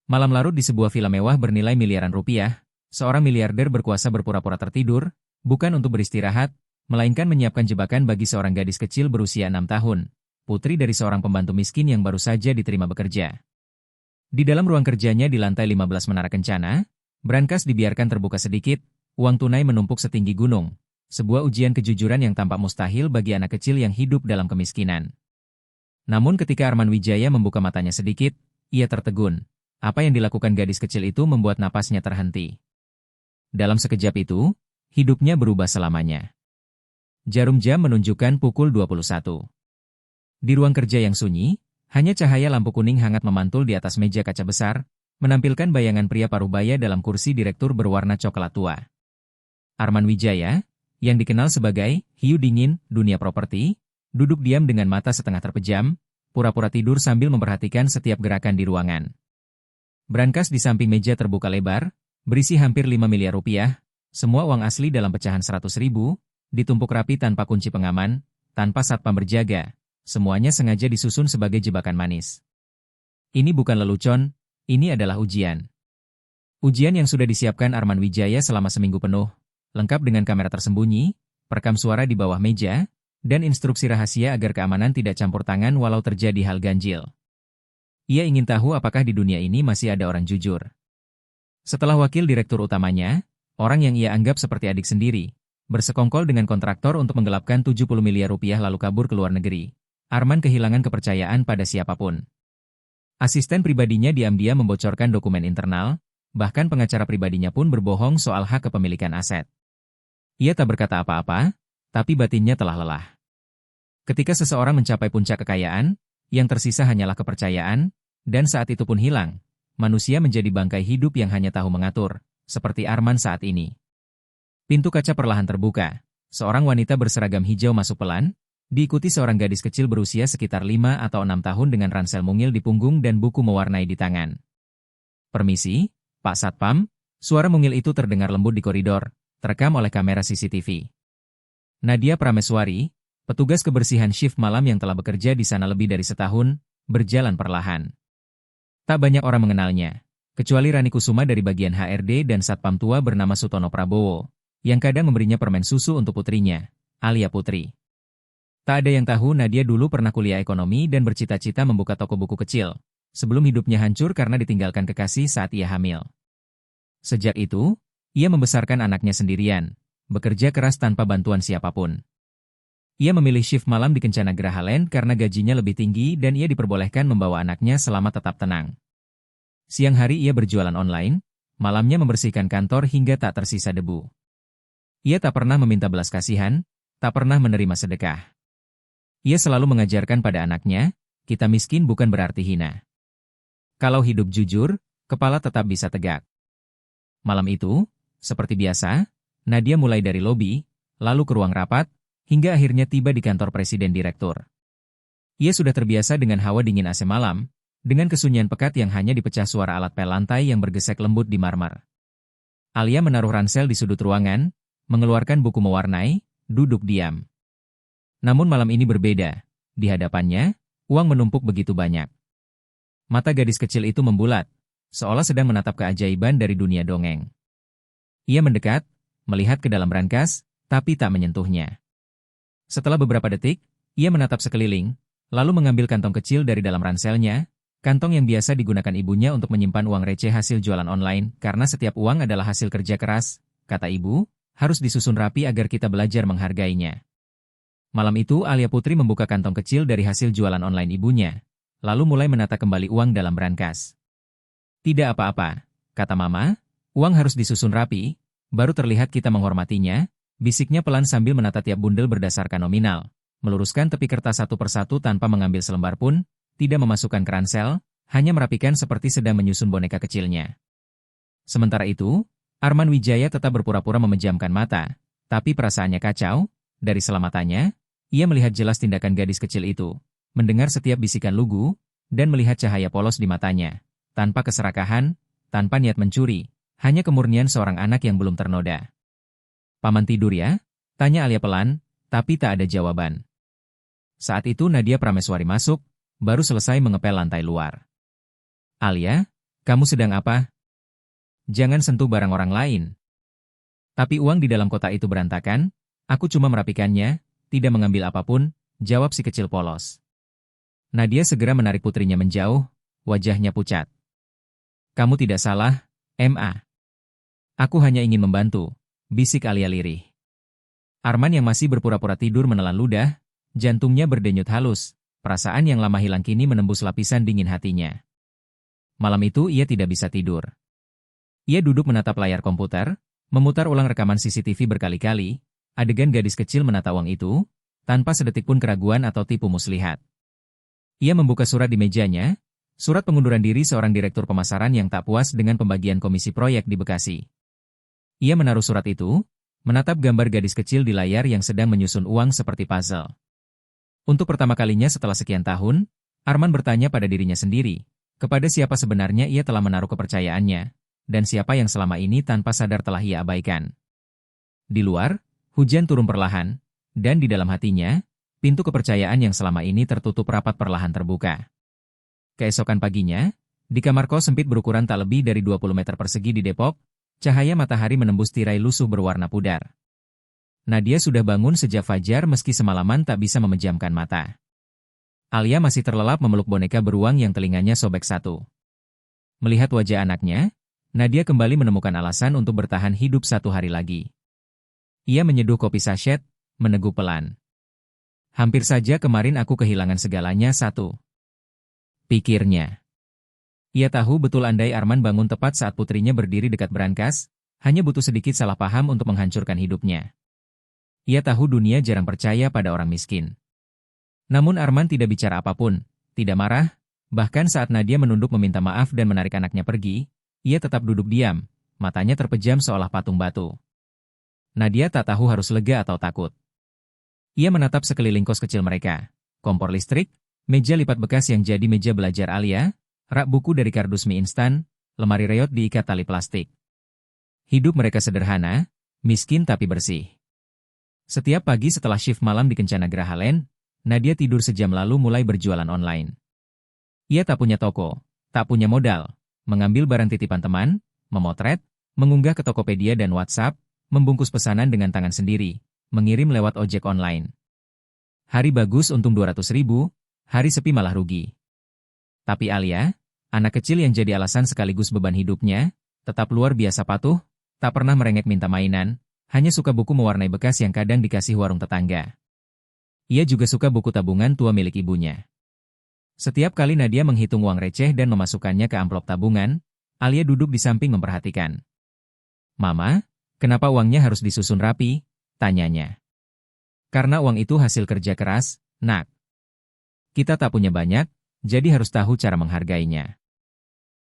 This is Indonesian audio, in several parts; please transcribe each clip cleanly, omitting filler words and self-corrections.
Malam larut di sebuah villa mewah bernilai miliaran rupiah, seorang miliarder berkuasa berpura-pura tertidur, bukan untuk beristirahat, melainkan menyiapkan jebakan bagi seorang gadis kecil berusia 6 tahun, putri dari seorang pembantu miskin yang baru saja diterima bekerja. Di dalam ruang kerjanya di lantai 15 Menara Kencana, brankas dibiarkan terbuka sedikit, uang tunai menumpuk setinggi gunung, sebuah ujian kejujuran yang tampak mustahil bagi anak kecil yang hidup dalam kemiskinan. Namun ketika Arman Wijaya membuka matanya sedikit, ia tertegun. Apa yang dilakukan gadis kecil itu membuat napasnya terhenti. Dalam sekejap itu, hidupnya berubah selamanya. Jarum jam menunjukkan pukul 21. Di ruang kerja yang sunyi, hanya cahaya lampu kuning hangat memantul di atas meja kaca besar, menampilkan bayangan pria parubaya dalam kursi direktur berwarna coklat tua. Arman Wijaya, yang dikenal sebagai hiu dingin dunia properti, duduk diam dengan mata setengah terpejam, pura-pura tidur sambil memperhatikan setiap gerakan di ruangan. Brankas di samping meja terbuka lebar, berisi hampir 5 miliar rupiah, semua uang asli dalam pecahan 100 ribu, ditumpuk rapi tanpa kunci pengaman, tanpa satpam berjaga, semuanya sengaja disusun sebagai jebakan manis. Ini bukan lelucon, ini adalah ujian. Ujian yang sudah disiapkan Arman Wijaya selama seminggu penuh, lengkap dengan kamera tersembunyi, perekam suara di bawah meja, dan instruksi rahasia agar keamanan tidak campur tangan walau terjadi hal ganjil. Ia ingin tahu apakah di dunia ini masih ada orang jujur. Setelah wakil direktur utamanya, orang yang ia anggap seperti adik sendiri, bersekongkol dengan kontraktor untuk menggelapkan 70 miliar rupiah lalu kabur ke luar negeri, Arman kehilangan kepercayaan pada siapapun. Asisten pribadinya diam-diam membocorkan dokumen internal, bahkan pengacara pribadinya pun berbohong soal hak kepemilikan aset. Ia tak berkata apa-apa, tapi batinnya telah lelah. Ketika seseorang mencapai puncak kekayaan, yang tersisa hanyalah kepercayaan, dan saat itu pun hilang, manusia menjadi bangkai hidup yang hanya tahu mengatur, seperti Arman saat ini. Pintu kaca perlahan terbuka, seorang wanita berseragam hijau masuk pelan, diikuti seorang gadis kecil berusia sekitar 5 atau 6 tahun dengan ransel mungil di punggung dan buku mewarnai di tangan. "Permisi, Pak Satpam," suara mungil itu terdengar lembut di koridor, terekam oleh kamera CCTV. Nadia Prameswari, petugas kebersihan shift malam yang telah bekerja di sana lebih dari setahun, berjalan perlahan. Tak banyak orang mengenalnya, kecuali Rani Kusuma dari bagian HRD dan Satpam tua bernama Sutono Prabowo, yang kadang memberinya permen susu untuk putrinya, Alia Putri. Tak ada yang tahu Nadia dulu pernah kuliah ekonomi dan bercita-cita membuka toko buku kecil, sebelum hidupnya hancur karena ditinggalkan kekasih saat ia hamil. Sejak itu, ia membesarkan anaknya sendirian, bekerja keras tanpa bantuan siapapun. Ia memilih shift malam di Kencana Grahaland karena gajinya lebih tinggi dan ia diperbolehkan membawa anaknya selama tetap tenang. Siang hari ia berjualan online, malamnya membersihkan kantor hingga tak tersisa debu. Ia tak pernah meminta belas kasihan, tak pernah menerima sedekah. Ia selalu mengajarkan pada anaknya, kita miskin bukan berarti hina. Kalau hidup jujur, kepala tetap bisa tegak. Malam itu, seperti biasa, Nadia mulai dari lobi, lalu ke ruang rapat, hingga akhirnya tiba di kantor presiden direktur. Ia sudah terbiasa dengan hawa dingin AC malam, dengan kesunyian pekat yang hanya dipecah suara alat pel lantai yang bergesek lembut di marmer. Alia menaruh ransel di sudut ruangan, mengeluarkan buku mewarnai, duduk diam. Namun malam ini berbeda, di hadapannya, uang menumpuk begitu banyak. Mata gadis kecil itu membulat, seolah sedang menatap keajaiban dari dunia dongeng. Ia mendekat, melihat ke dalam brankas, tapi tak menyentuhnya. Setelah beberapa detik, ia menatap sekeliling, lalu mengambil kantong kecil dari dalam ranselnya, kantong yang biasa digunakan ibunya untuk menyimpan uang receh hasil jualan online, karena setiap uang adalah hasil kerja keras, kata ibu, harus disusun rapi agar kita belajar menghargainya. Malam itu Alia Putri membuka kantong kecil dari hasil jualan online ibunya, lalu mulai menata kembali uang dalam brankas. Tidak apa-apa, kata Mama, uang harus disusun rapi, baru terlihat kita menghormatinya. Bisiknya pelan sambil menata tiap bundel berdasarkan nominal, meluruskan tepi kertas satu persatu tanpa mengambil selembar pun, tidak memasukkan ke ransel, hanya merapikan seperti sedang menyusun boneka kecilnya. Sementara itu, Arman Wijaya tetap berpura-pura memejamkan mata, tapi perasaannya kacau, dari selamatanya, ia melihat jelas tindakan gadis kecil itu, mendengar setiap bisikan lugu, dan melihat cahaya polos di matanya, tanpa keserakahan, tanpa niat mencuri, hanya kemurnian seorang anak yang belum ternoda. "Paman tidur ya?" tanya Alia pelan, tapi tak ada jawaban. Saat itu Nadia Prameswari masuk, baru selesai mengepel lantai luar. "Alia, Kamu sedang apa? Jangan sentuh barang orang lain. Tapi uang di dalam kotak itu berantakan, aku cuma merapikannya, tidak mengambil apapun, jawab si kecil polos. Nadia segera menarik putrinya menjauh, wajahnya pucat. Kamu tidak salah, Ma. Aku hanya ingin membantu, bisik Alia lirih. Arman yang masih berpura-pura tidur menelan ludah, jantungnya berdenyut halus, perasaan yang lama hilang kini menembus lapisan dingin hatinya. Malam itu ia tidak bisa tidur. Ia duduk menatap layar komputer, memutar ulang rekaman CCTV berkali-kali, adegan gadis kecil menata uang itu, tanpa sedetik pun keraguan atau tipu muslihat. Ia membuka surat di mejanya, surat pengunduran diri seorang direktur pemasaran yang tak puas dengan pembagian komisi proyek di Bekasi. Ia menaruh surat itu, menatap gambar gadis kecil di layar yang sedang menyusun uang seperti puzzle. Untuk pertama kalinya setelah sekian tahun, Arman bertanya pada dirinya sendiri, kepada siapa sebenarnya ia telah menaruh kepercayaannya, dan siapa yang selama ini tanpa sadar telah ia abaikan. Di luar, hujan turun perlahan, dan di dalam hatinya, pintu kepercayaan yang selama ini tertutup rapat perlahan terbuka. Keesokan paginya, di kamar kos sempit berukuran tak lebih dari 20 meter persegi di Depok, cahaya matahari menembus tirai lusuh berwarna pudar. Nadia sudah bangun sejak fajar meski semalaman tak bisa memejamkan mata. Alia masih terlelap memeluk boneka beruang yang telinganya sobek satu. Melihat wajah anaknya, Nadia kembali menemukan alasan untuk bertahan hidup satu hari lagi. Ia menyeduh kopi sachet, meneguh pelan. Hampir saja kemarin aku kehilangan segalanya satu. Pikirnya. Ia tahu betul andai Arman bangun tepat saat putrinya berdiri dekat brankas, hanya butuh sedikit salah paham untuk menghancurkan hidupnya. Ia tahu dunia jarang percaya pada orang miskin. Namun Arman tidak bicara apapun, tidak marah, bahkan saat Nadia menunduk meminta maaf dan menarik anaknya pergi, ia tetap duduk diam, matanya terpejam seolah patung batu. Nadia tak tahu harus lega atau takut. Ia menatap sekeliling kos kecil mereka, kompor listrik, meja lipat bekas yang jadi meja belajar Alia, rak buku dari kardus mie instan, lemari reot diikat tali plastik. Hidup mereka sederhana, miskin tapi bersih. Setiap pagi setelah shift malam di Kencana Gerahalen, Nadia tidur sejam lalu mulai berjualan online. Ia tak punya toko, tak punya modal, mengambil barang titipan teman, memotret, mengunggah ke Tokopedia dan WhatsApp, membungkus pesanan dengan tangan sendiri, mengirim lewat ojek online. Hari bagus untung 200.000, hari sepi malah rugi. Tapi Alia, anak kecil yang jadi alasan sekaligus beban hidupnya, tetap luar biasa patuh, tak pernah merengek minta mainan, hanya suka buku mewarnai bekas yang kadang dikasih warung tetangga. Ia juga suka buku tabungan tua milik ibunya. Setiap kali Nadia menghitung uang receh dan memasukkannya ke amplop tabungan, Alia duduk di samping memperhatikan. Mama, kenapa uangnya harus disusun rapi? Tanyanya. Karena uang itu hasil kerja keras, nak. Kita tak punya banyak, jadi harus tahu cara menghargainya.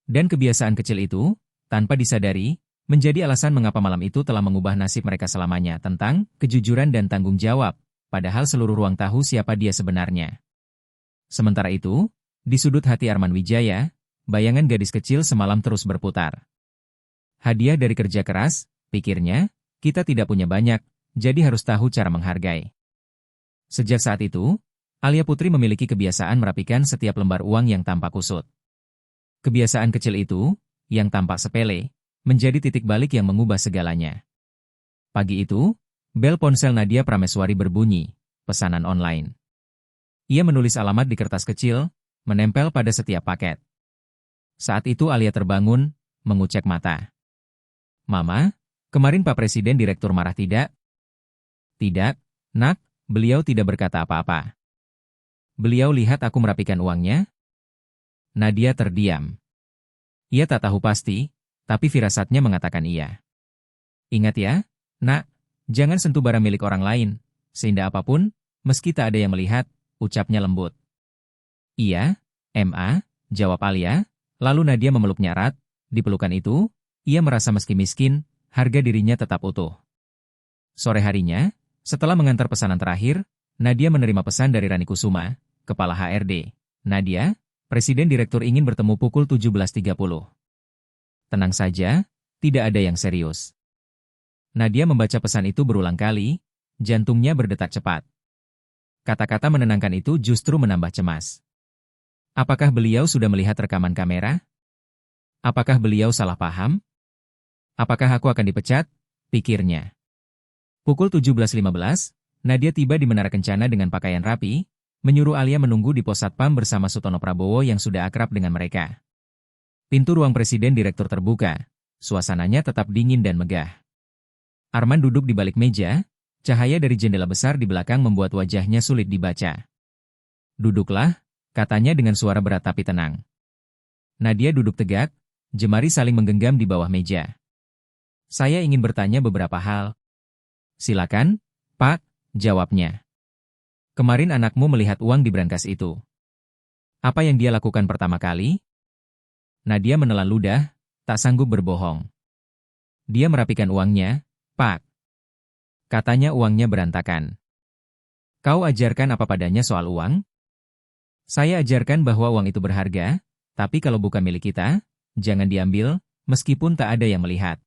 Dan kebiasaan kecil itu, tanpa disadari, menjadi alasan mengapa malam itu telah mengubah nasib mereka selamanya tentang kejujuran dan tanggung jawab, padahal seluruh ruang tahu siapa dia sebenarnya. Sementara itu, di sudut hati Arman Wijaya, bayangan gadis kecil semalam terus berputar. Hadiah dari kerja keras, pikirnya, kita tidak punya banyak, jadi harus tahu cara menghargai. Sejak saat itu, Alia Putri memiliki kebiasaan merapikan setiap lembar uang yang tampak kusut. Kebiasaan kecil itu, yang tampak sepele, menjadi titik balik yang mengubah segalanya. Pagi itu, bel ponsel Nadia Prameswari berbunyi, pesanan online. Ia menulis alamat di kertas kecil, menempel pada setiap paket. Saat itu Alia terbangun, mengucek mata. Mama, kemarin Pak Presiden Direktur marah tidak? Tidak, nak, beliau tidak berkata apa-apa. Beliau lihat aku merapikan uangnya? Nadia terdiam. Ia tak tahu pasti, tapi firasatnya mengatakan iya. Ingat ya, nak, jangan sentuh barang milik orang lain, seindah apapun, meski tak ada yang melihat, ucapnya lembut. Iya, Ma, jawab Alia, lalu Nadia memeluknya erat, di pelukan itu, ia merasa meski miskin, harga dirinya tetap utuh. Sore harinya, setelah mengantar pesanan terakhir, Nadia menerima pesan dari Rani Kusuma, Kepala HRD. Nadia, Presiden Direktur ingin bertemu pukul 17.30. Tenang saja, tidak ada yang serius. Nadia membaca pesan itu berulang kali, jantungnya berdetak cepat. Kata-kata menenangkan itu justru menambah cemas. Apakah beliau sudah melihat rekaman kamera? Apakah beliau salah paham? Apakah aku akan dipecat? Pikirnya. Pukul 17.15, Nadia tiba di Menara Kencana dengan pakaian rapi, menyuruh Alia menunggu di pos satpam bersama Sutono Prabowo yang sudah akrab dengan mereka. Pintu ruang presiden direktur terbuka, suasananya tetap dingin dan megah. Arman duduk di balik meja, cahaya dari jendela besar di belakang membuat wajahnya sulit dibaca. Duduklah, katanya dengan suara berat tapi tenang. Nadia duduk tegak, jemari saling menggenggam di bawah meja. Saya ingin bertanya beberapa hal. Silakan, Pak, jawabnya. Kemarin anakmu melihat uang di brankas itu. Apa yang dia lakukan pertama kali? Nadia menelan ludah, tak sanggup berbohong. Dia merapikan uangnya, Pak. Katanya uangnya berantakan. Kau ajarkan apa padanya soal uang? Saya ajarkan bahwa uang itu berharga, tapi kalau bukan milik kita, jangan diambil, meskipun tak ada yang melihat.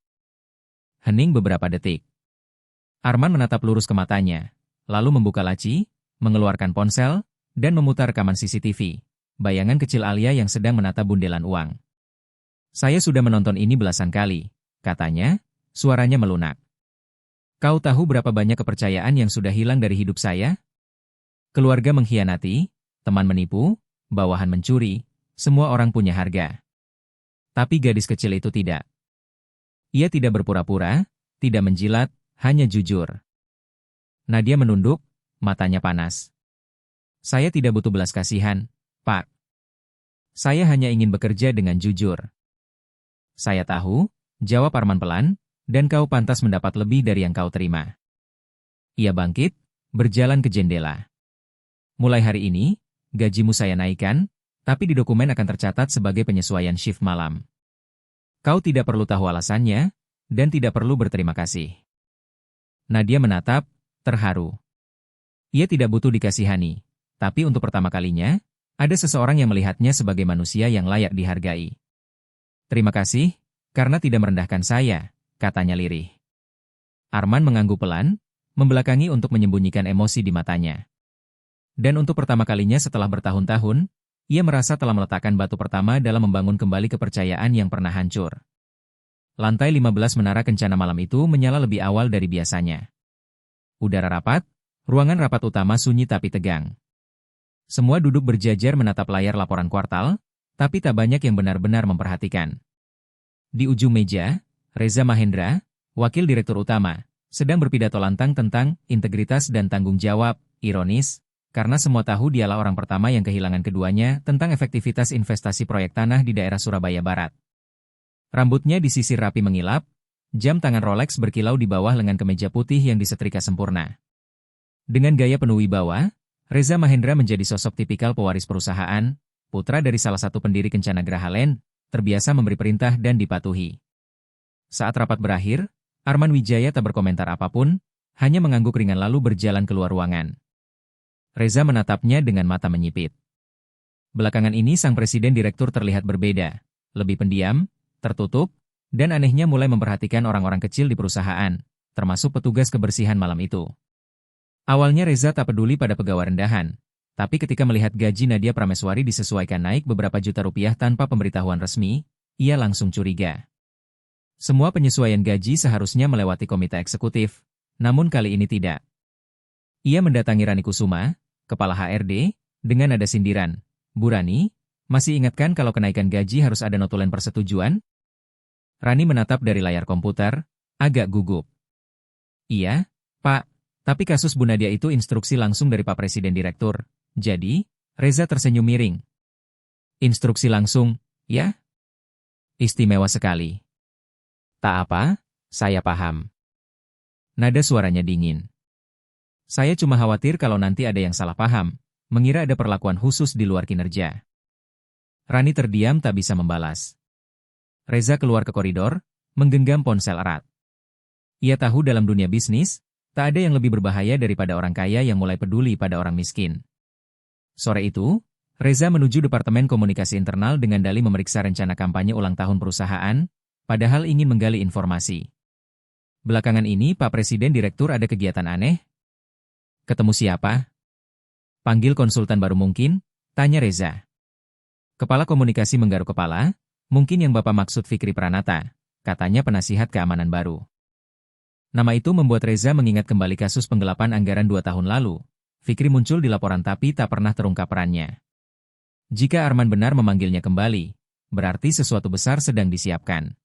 Hening beberapa detik. Arman menatap lurus ke matanya, lalu membuka laci, mengeluarkan ponsel, dan memutar rekaman CCTV. Bayangan kecil Alia yang sedang menata bundelan uang. Saya sudah menonton ini belasan kali, katanya, suaranya melunak. Kau tahu berapa banyak kepercayaan yang sudah hilang dari hidup saya? Keluarga mengkhianati, teman menipu, bawahan mencuri, semua orang punya harga. Tapi gadis kecil itu tidak. Ia tidak berpura-pura, tidak menjilat, hanya jujur. Nadia menunduk, matanya panas. Saya tidak butuh belas kasihan, Pak. Saya hanya ingin bekerja dengan jujur. Saya tahu, jawab Arman pelan, dan kau pantas mendapat lebih dari yang kau terima. Ia bangkit, berjalan ke jendela. Mulai hari ini, gajimu saya naikkan, tapi di dokumen akan tercatat sebagai penyesuaian shift malam. Kau tidak perlu tahu alasannya, dan tidak perlu berterima kasih. Nadia menatap, terharu. Ia tidak butuh dikasihani, tapi untuk pertama kalinya, ada seseorang yang melihatnya sebagai manusia yang layak dihargai. Terima kasih, karena tidak merendahkan saya, katanya lirih. Arman mengangguk pelan, membelakangi untuk menyembunyikan emosi di matanya. Dan untuk pertama kalinya setelah bertahun-tahun, ia merasa telah meletakkan batu pertama dalam membangun kembali kepercayaan yang pernah hancur. Lantai 15 Menara Kencana malam itu menyala lebih awal dari biasanya. Udara rapat, ruangan rapat utama sunyi tapi tegang. Semua duduk berjajar menatap layar laporan kuartal, tapi tak banyak yang benar-benar memperhatikan. Di ujung meja, Reza Mahendra, wakil direktur utama, sedang berpidato lantang tentang integritas dan tanggung jawab, ironis, karena semua tahu dialah orang pertama yang kehilangan keduanya tentang efektivitas investasi proyek tanah di daerah Surabaya Barat. Rambutnya disisir rapi mengilap, jam tangan Rolex berkilau di bawah lengan kemeja putih yang disetrika sempurna. Dengan gaya penuh wibawa, Reza Mahendra menjadi sosok tipikal pewaris perusahaan, putra dari salah satu pendiri Kencana Graha-Land, terbiasa memberi perintah dan dipatuhi. Saat rapat berakhir, Arman Wijaya tak berkomentar apapun, hanya mengangguk ringan lalu berjalan keluar ruangan. Reza menatapnya dengan mata menyipit. Belakangan ini sang presiden direktur terlihat berbeda, lebih pendiam, tertutup, dan anehnya mulai memperhatikan orang-orang kecil di perusahaan, termasuk petugas kebersihan malam itu. Awalnya Reza tak peduli pada pegawai rendahan, tapi ketika melihat gaji Nadia Prameswari disesuaikan naik beberapa juta rupiah tanpa pemberitahuan resmi, ia langsung curiga. Semua penyesuaian gaji seharusnya melewati komite eksekutif, namun kali ini tidak. Ia mendatangi Rani Kusuma, kepala HRD, dengan nada sindiran. Bu Rani, masih ingatkan kalau kenaikan gaji harus ada notulen persetujuan? Rani menatap dari layar komputer, agak gugup. Iya, Pak, tapi kasus Bu Nadia itu instruksi langsung dari Pak Presiden Direktur. Jadi, Reza tersenyum miring. Instruksi langsung, ya? Istimewa sekali. Tak apa, saya paham. Nada suaranya dingin. Saya cuma khawatir kalau nanti ada yang salah paham, mengira ada perlakuan khusus di luar kinerja. Rani terdiam tak bisa membalas. Reza keluar ke koridor, menggenggam ponsel erat. Ia tahu dalam dunia bisnis, tak ada yang lebih berbahaya daripada orang kaya yang mulai peduli pada orang miskin. Sore itu, Reza menuju Departemen Komunikasi Internal dengan dalih memeriksa rencana kampanye ulang tahun perusahaan, padahal ingin menggali informasi. Belakangan ini Pak Presiden Direktur ada kegiatan aneh. Ketemu siapa? Panggil konsultan baru mungkin, tanya Reza. Kepala komunikasi menggaruk kepala, Mungkin yang Bapak maksud Fikri Pranata, katanya penasihat keamanan baru. Nama itu membuat Reza mengingat kembali kasus penggelapan anggaran 2 tahun lalu. Fikri muncul di laporan tapi tak pernah terungkap perannya. Jika Arman benar memanggilnya kembali, berarti sesuatu besar sedang disiapkan.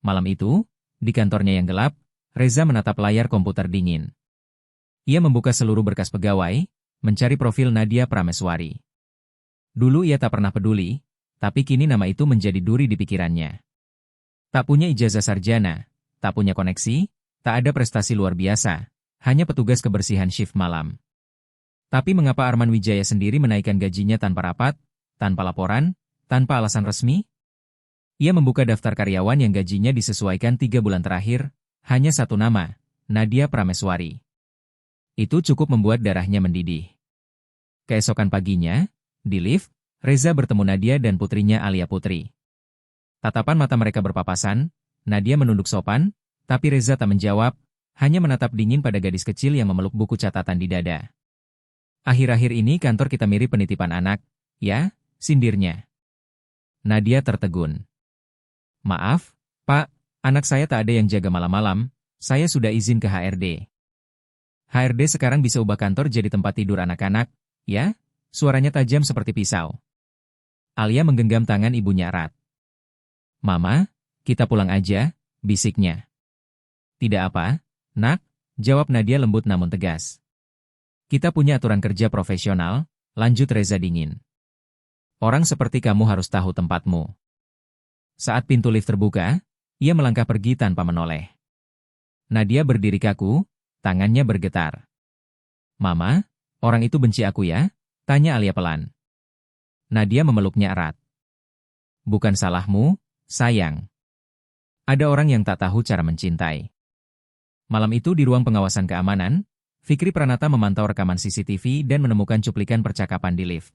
Malam itu, di kantornya yang gelap, Reza menatap layar komputer dingin. Ia membuka seluruh berkas pegawai, mencari profil Nadia Prameswari. Dulu ia tak pernah peduli, tapi kini nama itu menjadi duri di pikirannya. Tak punya ijazah sarjana, tak punya koneksi, tak ada prestasi luar biasa, hanya petugas kebersihan shift malam. Tapi mengapa Arman Wijaya sendiri menaikkan gajinya tanpa rapat, tanpa laporan, tanpa alasan resmi? Ia membuka daftar karyawan yang gajinya disesuaikan 3 bulan terakhir, hanya satu nama, Nadia Prameswari. Itu cukup membuat darahnya mendidih. Keesokan paginya, di lift, Reza bertemu Nadia dan putrinya Alia Putri. Tatapan mata mereka berpapasan, Nadia menunduk sopan, tapi Reza tak menjawab, hanya menatap dingin pada gadis kecil yang memeluk buku catatan di dada. Akhir-akhir ini kantor kita mirip penitipan anak, ya, sindirnya. Nadia tertegun. Maaf, Pak, anak saya tak ada yang jaga malam-malam, saya sudah izin ke HRD. HRD sekarang bisa ubah kantor jadi tempat tidur anak-anak, ya? Suaranya tajam seperti pisau. Alia menggenggam tangan ibunya erat. Mama, kita pulang aja, bisiknya. Tidak apa, nak, jawab Nadia lembut namun tegas. Kita punya aturan kerja profesional, lanjut Reza dingin. Orang seperti kamu harus tahu tempatmu. Saat pintu lift terbuka, ia melangkah pergi tanpa menoleh. Nadia berdiri kaku, tangannya bergetar. Mama, orang itu benci aku ya? Tanya Alia pelan. Nadia memeluknya erat. Bukan salahmu, sayang. Ada orang yang tak tahu cara mencintai. Malam itu di ruang pengawasan keamanan, Fikri Pranata memantau rekaman CCTV dan menemukan cuplikan percakapan di lift.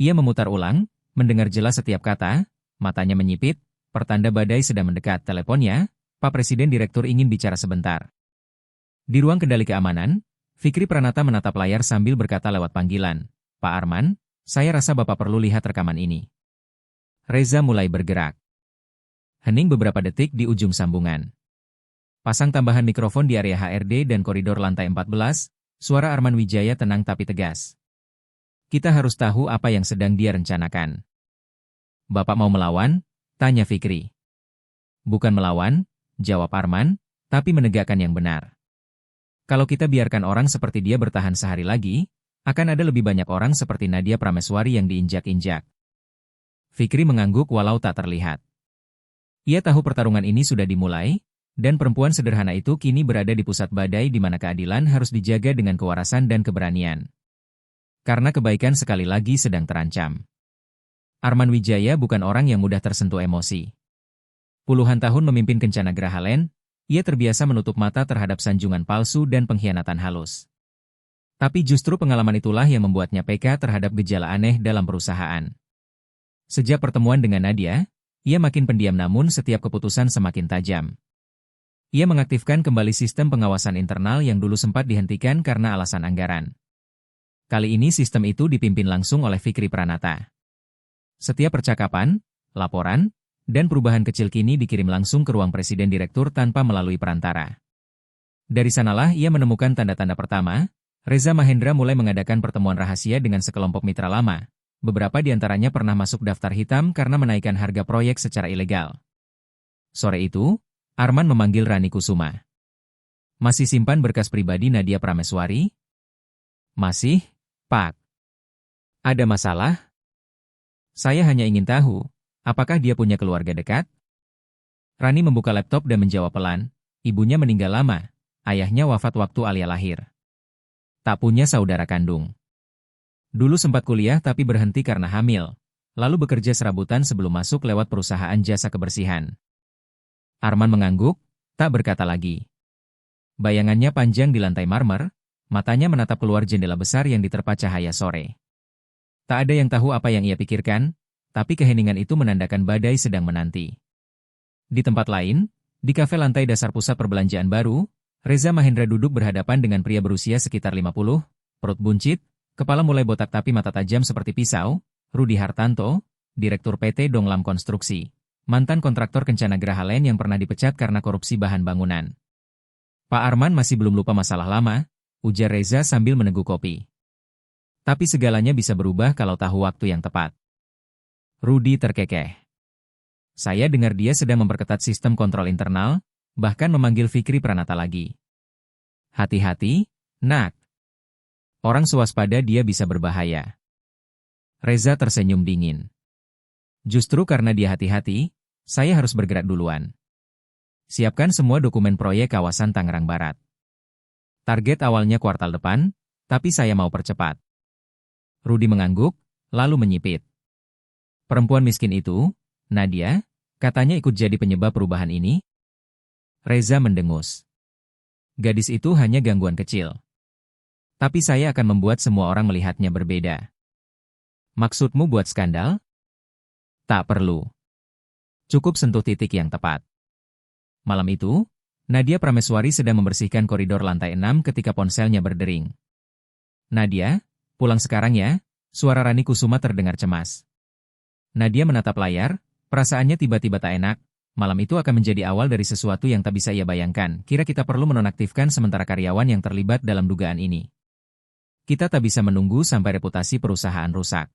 Ia memutar ulang, mendengar jelas setiap kata, matanya menyipit, pertanda badai sedang mendekat. Teleponnya, Pak Presiden Direktur ingin bicara sebentar. Di ruang kendali keamanan, Fikri Pranata menatap layar sambil berkata lewat panggilan, Pak Arman, saya rasa Bapak perlu lihat rekaman ini. Reza mulai bergerak. Hening beberapa detik di ujung sambungan. Pasang tambahan mikrofon di area HRD dan koridor lantai 14, suara Arman Wijaya tenang tapi tegas. Kita harus tahu apa yang sedang dia rencanakan. Bapak mau melawan? Tanya Fikri. Bukan melawan, jawab Arman, tapi menegakkan yang benar. Kalau kita biarkan orang seperti dia bertahan sehari lagi, akan ada lebih banyak orang seperti Nadia Prameswari yang diinjak-injak. Fikri mengangguk walau tak terlihat. Ia tahu pertarungan ini sudah dimulai, dan perempuan sederhana itu kini berada di pusat badai di mana keadilan harus dijaga dengan kewarasan dan keberanian. Karena kebaikan sekali lagi sedang terancam. Arman Wijaya bukan orang yang mudah tersentuh emosi. Puluhan tahun memimpin Kencana Gerahalen, ia terbiasa menutup mata terhadap sanjungan palsu dan pengkhianatan halus. Tapi justru pengalaman itulah yang membuatnya peka terhadap gejala aneh dalam perusahaan. Sejak pertemuan dengan Nadia, ia makin pendiam namun setiap keputusan semakin tajam. Ia mengaktifkan kembali sistem pengawasan internal yang dulu sempat dihentikan karena alasan anggaran. Kali ini sistem itu dipimpin langsung oleh Fikri Pranata. Setiap percakapan, laporan, dan perubahan kecil kini dikirim langsung ke ruang Presiden Direktur tanpa melalui perantara. Dari sanalah ia menemukan tanda-tanda pertama, Reza Mahendra mulai mengadakan pertemuan rahasia dengan sekelompok mitra lama. Beberapa di antaranya pernah masuk daftar hitam karena menaikkan harga proyek secara ilegal. Sore itu, Arman memanggil Rani Kusuma. Masih simpan berkas pribadi Nadia Prameswari? Masih, Pak. Ada masalah? Saya hanya ingin tahu, apakah dia punya keluarga dekat? Rani membuka laptop dan menjawab pelan, ibunya meninggal lama, ayahnya wafat waktu Alia lahir. Tak punya saudara kandung. Dulu sempat kuliah tapi berhenti karena hamil, lalu bekerja serabutan sebelum masuk lewat perusahaan jasa kebersihan. Arman mengangguk, tak berkata lagi. Bayangannya panjang di lantai marmer, matanya menatap keluar jendela besar yang diterpa cahaya sore. Tak ada yang tahu apa yang ia pikirkan, tapi keheningan itu menandakan badai sedang menanti. Di tempat lain, di kafe lantai dasar pusat perbelanjaan baru, Reza Mahendra duduk berhadapan dengan pria berusia sekitar 50, perut buncit, kepala mulai botak tapi mata tajam seperti pisau, Rudi Hartanto, Direktur PT Donglam Konstruksi, mantan kontraktor Kencana Gerahalen yang pernah dipecat karena korupsi bahan bangunan. Pak Arman masih belum lupa masalah lama, ujar Reza sambil meneguk kopi. Tapi segalanya bisa berubah kalau tahu waktu yang tepat. Rudi terkekeh. Saya dengar dia sedang memperketat sistem kontrol internal, bahkan memanggil Fikri Pranata lagi. Hati-hati, nak. Orang swaspada dia bisa berbahaya. Reza tersenyum dingin. Justru karena dia hati-hati, saya harus bergerak duluan. Siapkan semua dokumen proyek kawasan Tangerang Barat. Target awalnya kuartal depan, tapi saya mau percepat. Rudi mengangguk, lalu menyipit. Perempuan miskin itu, Nadia, katanya ikut jadi penyebab perubahan ini? Reza mendengus. Gadis itu hanya gangguan kecil. Tapi saya akan membuat semua orang melihatnya berbeda. Maksudmu buat skandal? Tak perlu. Cukup sentuh titik yang tepat. Malam itu, Nadia Prameswari sedang membersihkan koridor lantai 6 ketika ponselnya berdering. Nadia, pulang sekarang ya, suara Rani Kusuma terdengar cemas. Nadia menatap layar, perasaannya tiba-tiba tak enak. Malam itu akan menjadi awal dari sesuatu yang tak bisa ia bayangkan. Kira kita perlu menonaktifkan sementara karyawan yang terlibat dalam dugaan ini. Kita tak bisa menunggu sampai reputasi perusahaan rusak.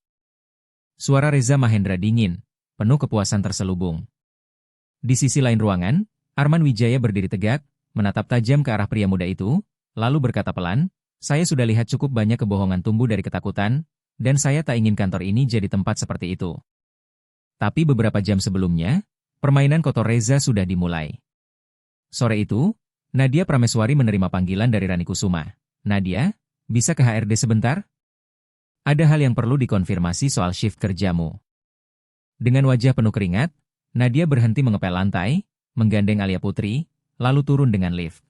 Suara Reza Mahendra dingin, penuh kepuasan terselubung. Di sisi lain ruangan, Arman Wijaya berdiri tegak, menatap tajam ke arah pria muda itu, lalu berkata pelan, saya sudah lihat cukup banyak kebohongan tumbuh dari ketakutan, dan saya tak ingin kantor ini jadi tempat seperti itu. Tapi beberapa jam sebelumnya, permainan kotor Reza sudah dimulai. Sore itu, Nadia Prameswari menerima panggilan dari Rani Kusuma. Nadia, bisa ke HRD sebentar? Ada hal yang perlu dikonfirmasi soal shift kerjamu. Dengan wajah penuh keringat, Nadia berhenti mengepel lantai, menggandeng Alia Putri, lalu turun dengan lift.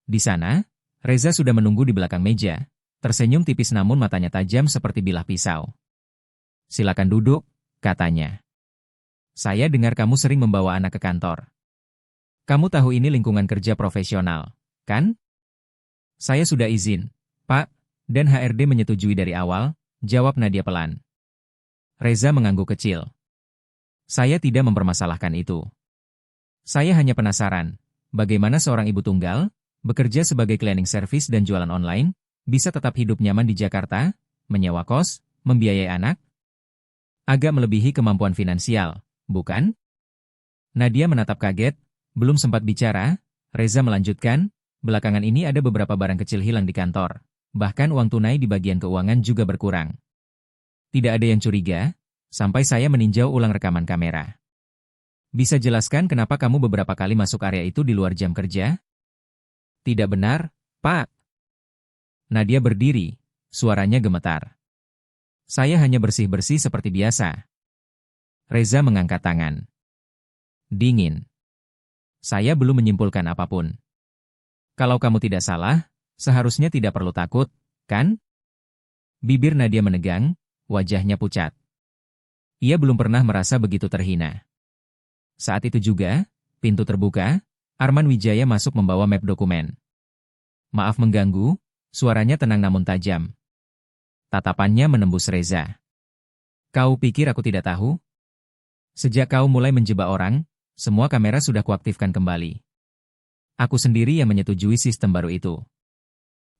Di sana, Reza sudah menunggu di belakang meja, tersenyum tipis namun matanya tajam seperti bilah pisau. Silakan duduk, katanya. Saya dengar kamu sering membawa anak ke kantor. Kamu tahu ini lingkungan kerja profesional, kan? Saya sudah izin, Pak, dan HRD menyetujui dari awal, jawab Nadia pelan. Reza mengangguk kecil. Saya tidak mempermasalahkan itu. Saya hanya penasaran, bagaimana seorang ibu tunggal, bekerja sebagai cleaning service dan jualan online, bisa tetap hidup nyaman di Jakarta, menyewa kos, membiayai anak? Agak melebihi kemampuan finansial, bukan? Nadia menatap kaget, belum sempat bicara, Reza melanjutkan, belakangan ini ada beberapa barang kecil hilang di kantor, bahkan uang tunai di bagian keuangan juga berkurang. Tidak ada yang curiga, sampai saya meninjau ulang rekaman kamera. Bisa jelaskan kenapa kamu beberapa kali masuk area itu di luar jam kerja? Tidak benar, Pak. Nadia berdiri, suaranya gemetar. Saya hanya bersih-bersih seperti biasa. Reza mengangkat tangan. Dingin. Saya belum menyimpulkan apapun. Kalau kamu tidak salah, seharusnya tidak perlu takut, kan? Bibir Nadia menegang, wajahnya pucat. Ia belum pernah merasa begitu terhina. Saat itu juga, pintu terbuka, Arman Wijaya masuk membawa map dokumen. Maaf mengganggu, suaranya tenang namun tajam. Tatapannya menembus Reza. Kau pikir aku tidak tahu? Sejak kau mulai menjebak orang, semua kamera sudah kuaktifkan kembali. Aku sendiri yang menyetujui sistem baru itu.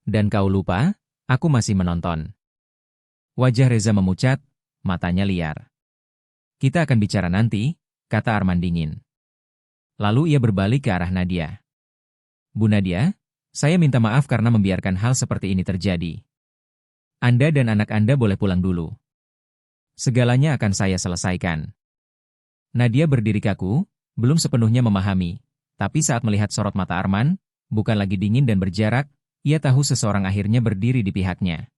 Dan kau lupa, aku masih menonton. Wajah Reza memucat, matanya liar. Kita akan bicara nanti, kata Arman dingin. Lalu ia berbalik ke arah Nadia. Bu Nadia, saya minta maaf karena membiarkan hal seperti ini terjadi. Anda dan anak Anda boleh pulang dulu. Segalanya akan saya selesaikan. Nadia berdiri kaku, belum sepenuhnya memahami, tapi saat melihat sorot mata Arman, bukan lagi dingin dan berjarak, ia tahu seseorang akhirnya berdiri di pihaknya.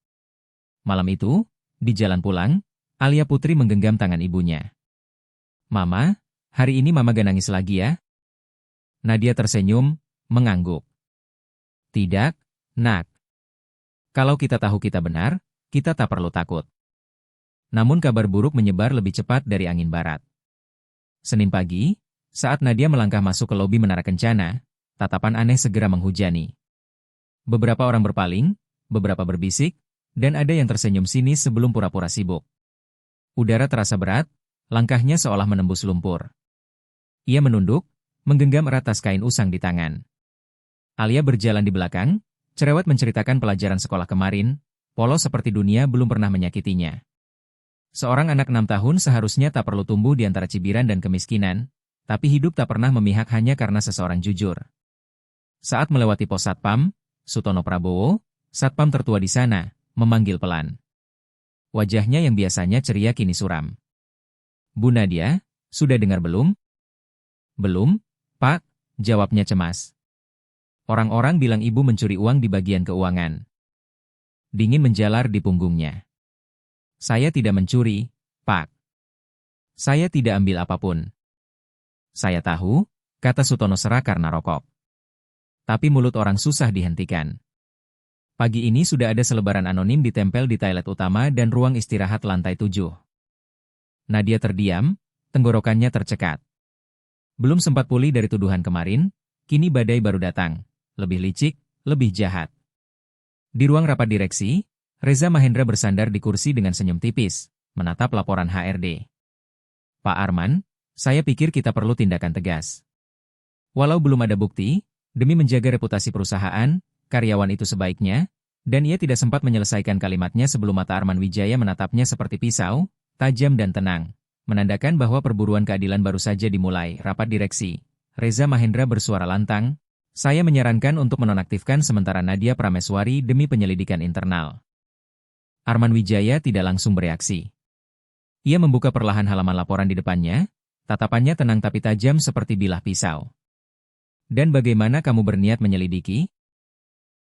Malam itu, di jalan pulang, Alia Putri menggenggam tangan ibunya. Mama, hari ini Mama gak nangis lagi ya? Nadia tersenyum, mengangguk. Tidak, nak. Kalau kita tahu kita benar, kita tak perlu takut. Namun kabar buruk menyebar lebih cepat dari angin barat. Senin pagi, saat Nadia melangkah masuk ke lobi Menara Kencana, tatapan aneh segera menghujani. Beberapa orang berpaling, beberapa berbisik, dan ada yang tersenyum sinis sebelum pura-pura sibuk. Udara terasa berat, Langkahnya seolah menembus lumpur. Ia menunduk, menggenggam erat tas kain usang di tangan. Alia berjalan di belakang, cerewet menceritakan pelajaran sekolah kemarin, polos seperti dunia belum pernah menyakitinya. Seorang anak 6 tahun seharusnya tak perlu tumbuh di antara cibiran dan kemiskinan, tapi hidup tak pernah memihak hanya karena seseorang jujur. Saat melewati pos Satpam, Sutono Prabowo, Satpam tertua di sana, memanggil pelan. Wajahnya yang biasanya ceria kini suram. "Bu Nadia, sudah dengar belum?" "Belum, Pak," jawabnya cemas. "Orang-orang bilang ibu mencuri uang di bagian keuangan." Dingin menjalar di punggungnya. "Saya tidak mencuri, Pak. Saya tidak ambil apapun." "Saya tahu," kata Sutono serah karena rokok. Tapi mulut orang susah dihentikan. Pagi ini sudah ada selebaran anonim ditempel di toilet utama dan ruang istirahat lantai 7. Nadia terdiam, tenggorokannya tercekat. Belum sempat pulih dari tuduhan kemarin, kini badai baru datang. Lebih licik, lebih jahat. Di ruang rapat direksi, Reza Mahendra bersandar di kursi dengan senyum tipis, menatap laporan HRD. "Pak Arman, saya pikir kita perlu tindakan tegas. Walau belum ada bukti, demi menjaga reputasi perusahaan, karyawan itu sebaiknya," dan ia tidak sempat menyelesaikan kalimatnya sebelum mata Arman Wijaya menatapnya seperti pisau, tajam dan tenang, menandakan bahwa perburuan keadilan baru saja dimulai. Rapat direksi. Reza Mahendra bersuara lantang, "Saya menyarankan untuk menonaktifkan sementara Nadia Prameswari demi penyelidikan internal." Arman Wijaya tidak langsung bereaksi. Ia membuka perlahan halaman laporan di depannya, tatapannya tenang tapi tajam seperti bilah pisau. "Dan bagaimana kamu berniat menyelidiki?"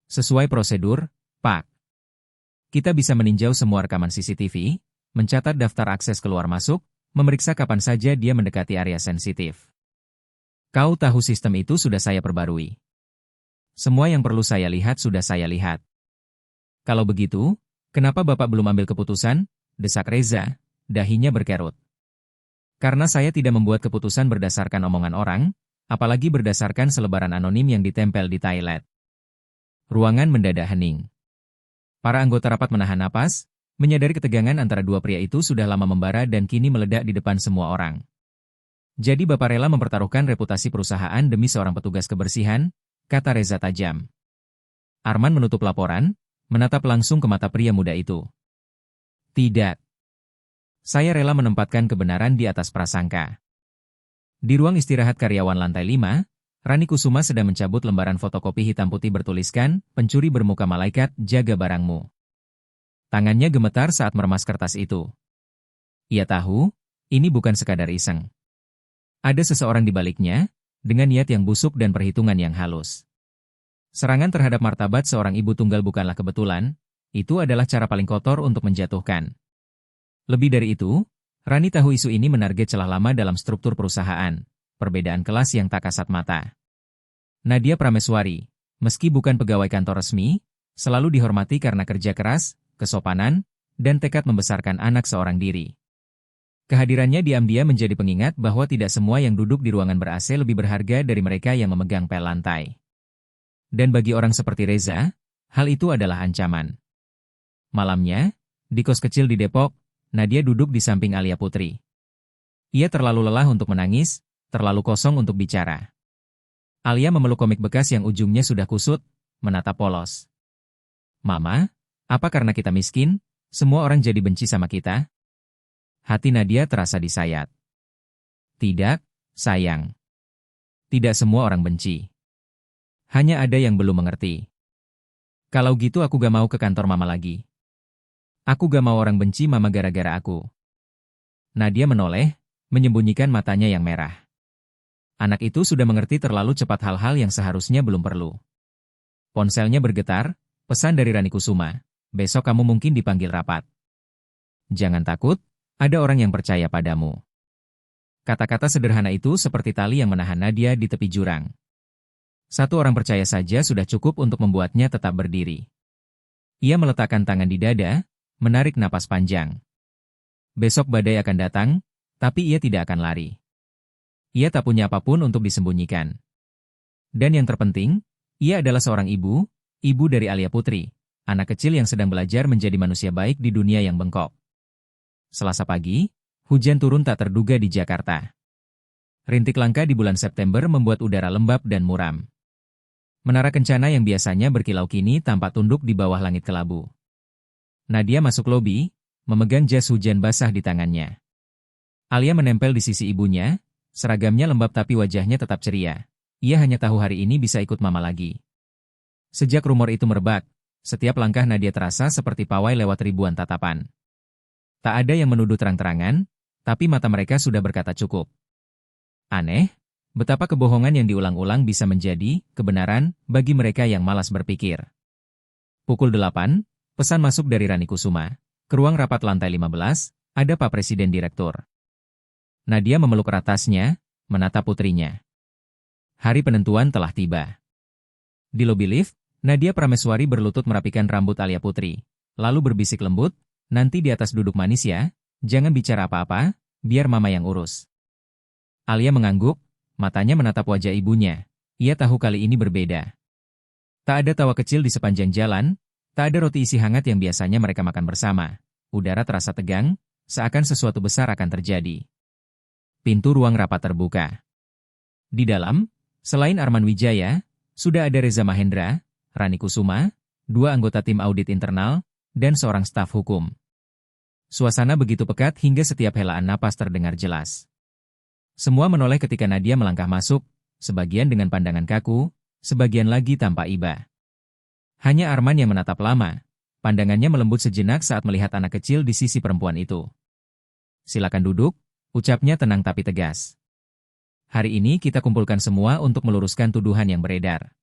"Sesuai prosedur, Pak. Kita bisa meninjau semua rekaman CCTV, mencatat daftar akses keluar masuk, memeriksa kapan saja dia mendekati area sensitif. Kau tahu sistem itu sudah saya perbarui. Semua yang perlu saya lihat sudah saya lihat." "Kalau begitu, kenapa Bapak belum ambil keputusan?" desak Reza, dahinya berkerut. "Karena saya tidak membuat keputusan berdasarkan omongan orang, apalagi berdasarkan selebaran anonim yang ditempel di toilet." Ruangan mendadak hening. Para anggota rapat menahan napas, menyadari ketegangan antara dua pria itu sudah lama membara dan kini meledak di depan semua orang. "Jadi Bapak rela mempertaruhkan reputasi perusahaan demi seorang petugas kebersihan?" kata Reza tajam. Arman menutup laporan, menatap langsung ke mata pria muda itu. "Tidak. Saya rela menempatkan kebenaran di atas prasangka." Di ruang istirahat karyawan lantai 5, Rani Kusuma sedang mencabut lembaran fotokopi hitam putih bertuliskan, "Pencuri bermuka malaikat, jaga barangmu." Tangannya gemetar saat meremas kertas itu. Ia tahu, ini bukan sekadar iseng. Ada seseorang di baliknya, dengan niat yang busuk dan perhitungan yang halus. Serangan terhadap martabat seorang ibu tunggal bukanlah kebetulan, itu adalah cara paling kotor untuk menjatuhkan. Lebih dari itu, Rani tahu isu ini menarget celah lama dalam struktur perusahaan, perbedaan kelas yang tak kasat mata. Nadia Prameswari, meski bukan pegawai kantor resmi, selalu dihormati karena kerja keras, kesopanan, dan tekad membesarkan anak seorang diri. Kehadirannya diam-diam menjadi pengingat bahwa tidak semua yang duduk di ruangan ber-AC lebih berharga dari mereka yang memegang pel lantai. Dan bagi orang seperti Reza, hal itu adalah ancaman. Malamnya, di kos kecil di Depok, Nadia duduk di samping Alia Putri. Ia terlalu lelah untuk menangis, terlalu kosong untuk bicara. Alia memeluk komik bekas yang ujungnya sudah kusut, menatap polos. "Mama, apa karena kita miskin, semua orang jadi benci sama kita?" Hati Nadia terasa disayat. "Tidak, sayang. Tidak semua orang benci. Hanya ada yang belum mengerti. Kalau gitu aku gak mau ke kantor mama lagi. Aku gak mau orang benci mama gara-gara aku." Nadia menoleh, menyembunyikan matanya yang merah. Anak itu sudah mengerti terlalu cepat hal-hal yang seharusnya belum perlu. Ponselnya bergetar, pesan dari Rani Kusuma, "Besok kamu mungkin dipanggil rapat. Jangan takut, ada orang yang percaya padamu." Kata-kata sederhana itu seperti tali yang menahan Nadia di tepi jurang. Satu orang percaya saja sudah cukup untuk membuatnya tetap berdiri. Ia meletakkan tangan di dada, menarik napas panjang. Besok badai akan datang, tapi ia tidak akan lari. Ia tak punya apapun untuk disembunyikan. Dan yang terpenting, ia adalah seorang ibu, ibu dari Alia Putri, anak kecil yang sedang belajar menjadi manusia baik di dunia yang bengkok. Selasa pagi, Hujan turun tak terduga di Jakarta. Rintik langka di bulan September membuat udara lembab dan muram. Menara Kencana yang biasanya berkilau kini tampak tunduk di bawah langit kelabu. Nadia masuk lobi, memegang jas hujan basah di tangannya. Alia menempel di sisi ibunya, seragamnya lembab tapi wajahnya tetap ceria. Ia hanya tahu hari ini bisa ikut mama lagi. Sejak rumor itu merebak, setiap langkah Nadia terasa seperti pawai lewat ribuan tatapan. Tak ada yang menuduh terang-terangan, tapi mata mereka sudah berkata cukup. Aneh, betapa kebohongan yang diulang-ulang bisa menjadi kebenaran bagi mereka yang malas berpikir. Pukul 8, pesan masuk dari Rani Kusuma. Ke ruang rapat lantai 15, ada Pak Presiden Direktur. Nadia memeluk erat tasnya, menatap putrinya. Hari penentuan telah tiba. Di lobi lift, Nadia Prameswari berlutut merapikan rambut Alia Putri, lalu berbisik lembut, nanti di atas duduk manis ya, jangan bicara apa-apa, biar mama yang urus. Alia mengangguk, matanya menatap wajah ibunya. Ia tahu kali ini berbeda. Tak ada tawa kecil di sepanjang jalan, tak ada roti isi hangat yang biasanya mereka makan bersama. Udara terasa tegang, seakan sesuatu besar akan terjadi. Pintu ruang rapat terbuka. Di dalam, selain Arman Wijaya, sudah ada Reza Mahendra, Rani Kusuma, 2 anggota tim audit internal, dan seorang staf hukum. Suasana begitu pekat hingga setiap helaan napas terdengar jelas. Semua menoleh ketika Nadia melangkah masuk, sebagian dengan pandangan kaku, sebagian lagi tanpa iba. Hanya Arman yang menatap lama, pandangannya melembut sejenak saat melihat anak kecil di sisi perempuan itu. Silakan duduk, ucapnya tenang tapi tegas. Hari ini kita kumpulkan semua untuk meluruskan tuduhan yang beredar.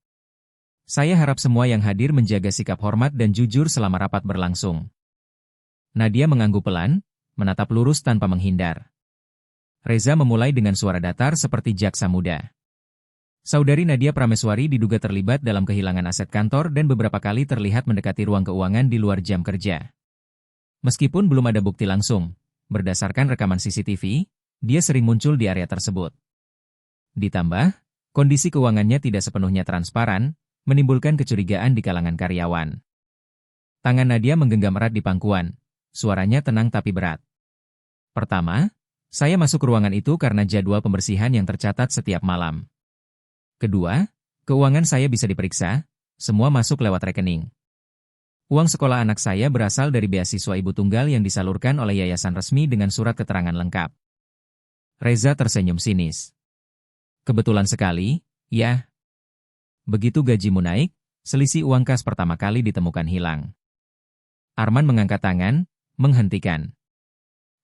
Saya harap semua yang hadir menjaga sikap hormat dan jujur selama rapat berlangsung. Nadia mengangguk pelan, menatap lurus tanpa menghindar. Reza memulai dengan suara datar seperti jaksa muda. Saudari Nadia Prameswari diduga terlibat dalam kehilangan aset kantor dan beberapa kali terlihat mendekati ruang keuangan di luar jam kerja. Meskipun belum ada bukti langsung, berdasarkan rekaman CCTV, dia sering muncul di area tersebut. Ditambah, kondisi keuangannya tidak sepenuhnya transparan, menimbulkan kecurigaan di kalangan karyawan. Tangan Nadia menggenggam erat di pangkuan, suaranya tenang tapi berat. Pertama, saya masuk ke ruangan itu karena jadwal pembersihan yang tercatat setiap malam. Kedua, keuangan saya bisa diperiksa, semua masuk lewat rekening. Uang sekolah anak saya berasal dari beasiswa ibu tunggal yang disalurkan oleh yayasan resmi dengan surat keterangan lengkap. Reza tersenyum sinis. Kebetulan sekali, ya. Begitu gajimu naik, selisih uang kas pertama kali ditemukan hilang. Arman mengangkat tangan, menghentikan.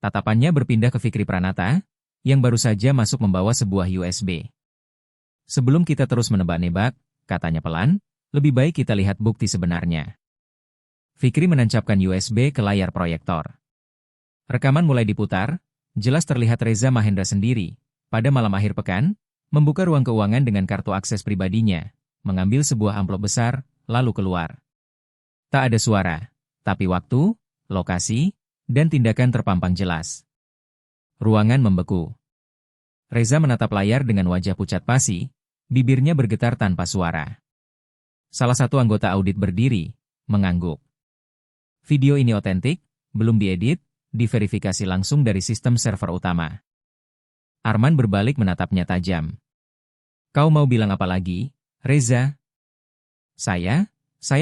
Tatapannya berpindah ke Fikri Pranata, yang baru saja masuk membawa sebuah USB. Sebelum kita terus menebak-nebak, katanya pelan, lebih baik kita lihat bukti sebenarnya. Fikri menancapkan USB ke layar proyektor. Rekaman mulai diputar, jelas terlihat Reza Mahendra sendiri, pada malam akhir pekan, membuka ruang keuangan dengan kartu akses pribadinya, mengambil sebuah amplop besar, lalu keluar. Tak ada suara, tapi waktu, lokasi, dan tindakan terpampang jelas. Ruangan membeku. Reza menatap layar dengan wajah pucat pasi, bibirnya bergetar tanpa suara. Salah satu anggota audit berdiri, mengangguk. Video ini otentik, belum diedit, diverifikasi langsung dari sistem server utama. Arman berbalik menatapnya tajam. Kau mau bilang apa lagi, Reza? Saya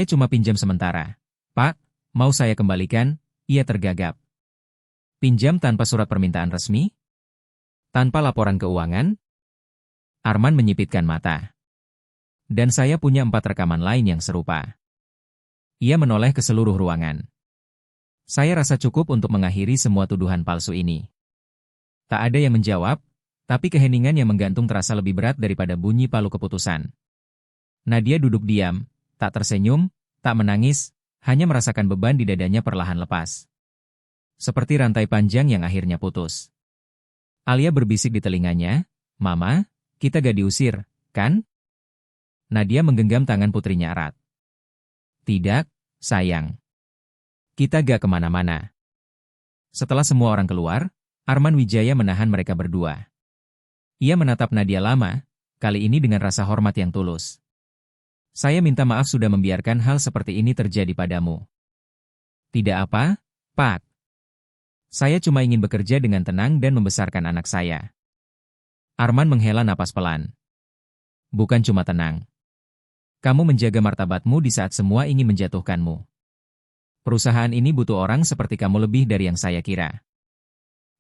cuma pinjam sementara. Pak, mau saya kembalikan? Ia tergagap. Pinjam tanpa surat permintaan resmi? Tanpa laporan keuangan? Arman menyipitkan mata. Dan saya punya 4 rekaman lain yang serupa. Ia menoleh ke seluruh ruangan. Saya rasa cukup untuk mengakhiri semua tuduhan palsu ini. Tak ada yang menjawab, tapi keheningan yang menggantung terasa lebih berat daripada bunyi palu keputusan. Nadia duduk diam, tak tersenyum, tak menangis, hanya merasakan beban di dadanya perlahan lepas. Seperti rantai panjang yang akhirnya putus. Alia berbisik di telinganya, Mama, kita gak diusir, kan? Nadia menggenggam tangan putrinya erat. Tidak, sayang. Kita gak kemana-mana. Setelah semua orang keluar, Arman Wijaya menahan mereka berdua. Ia menatap Nadia lama, kali ini dengan rasa hormat yang tulus. Saya minta maaf sudah membiarkan hal seperti ini terjadi padamu. Tidak apa, Pak. Saya cuma ingin bekerja dengan tenang dan membesarkan anak saya. Arman menghela napas pelan. Bukan cuma tenang. Kamu menjaga martabatmu di saat semua ingin menjatuhkanmu. Perusahaan ini butuh orang seperti kamu lebih dari yang saya kira.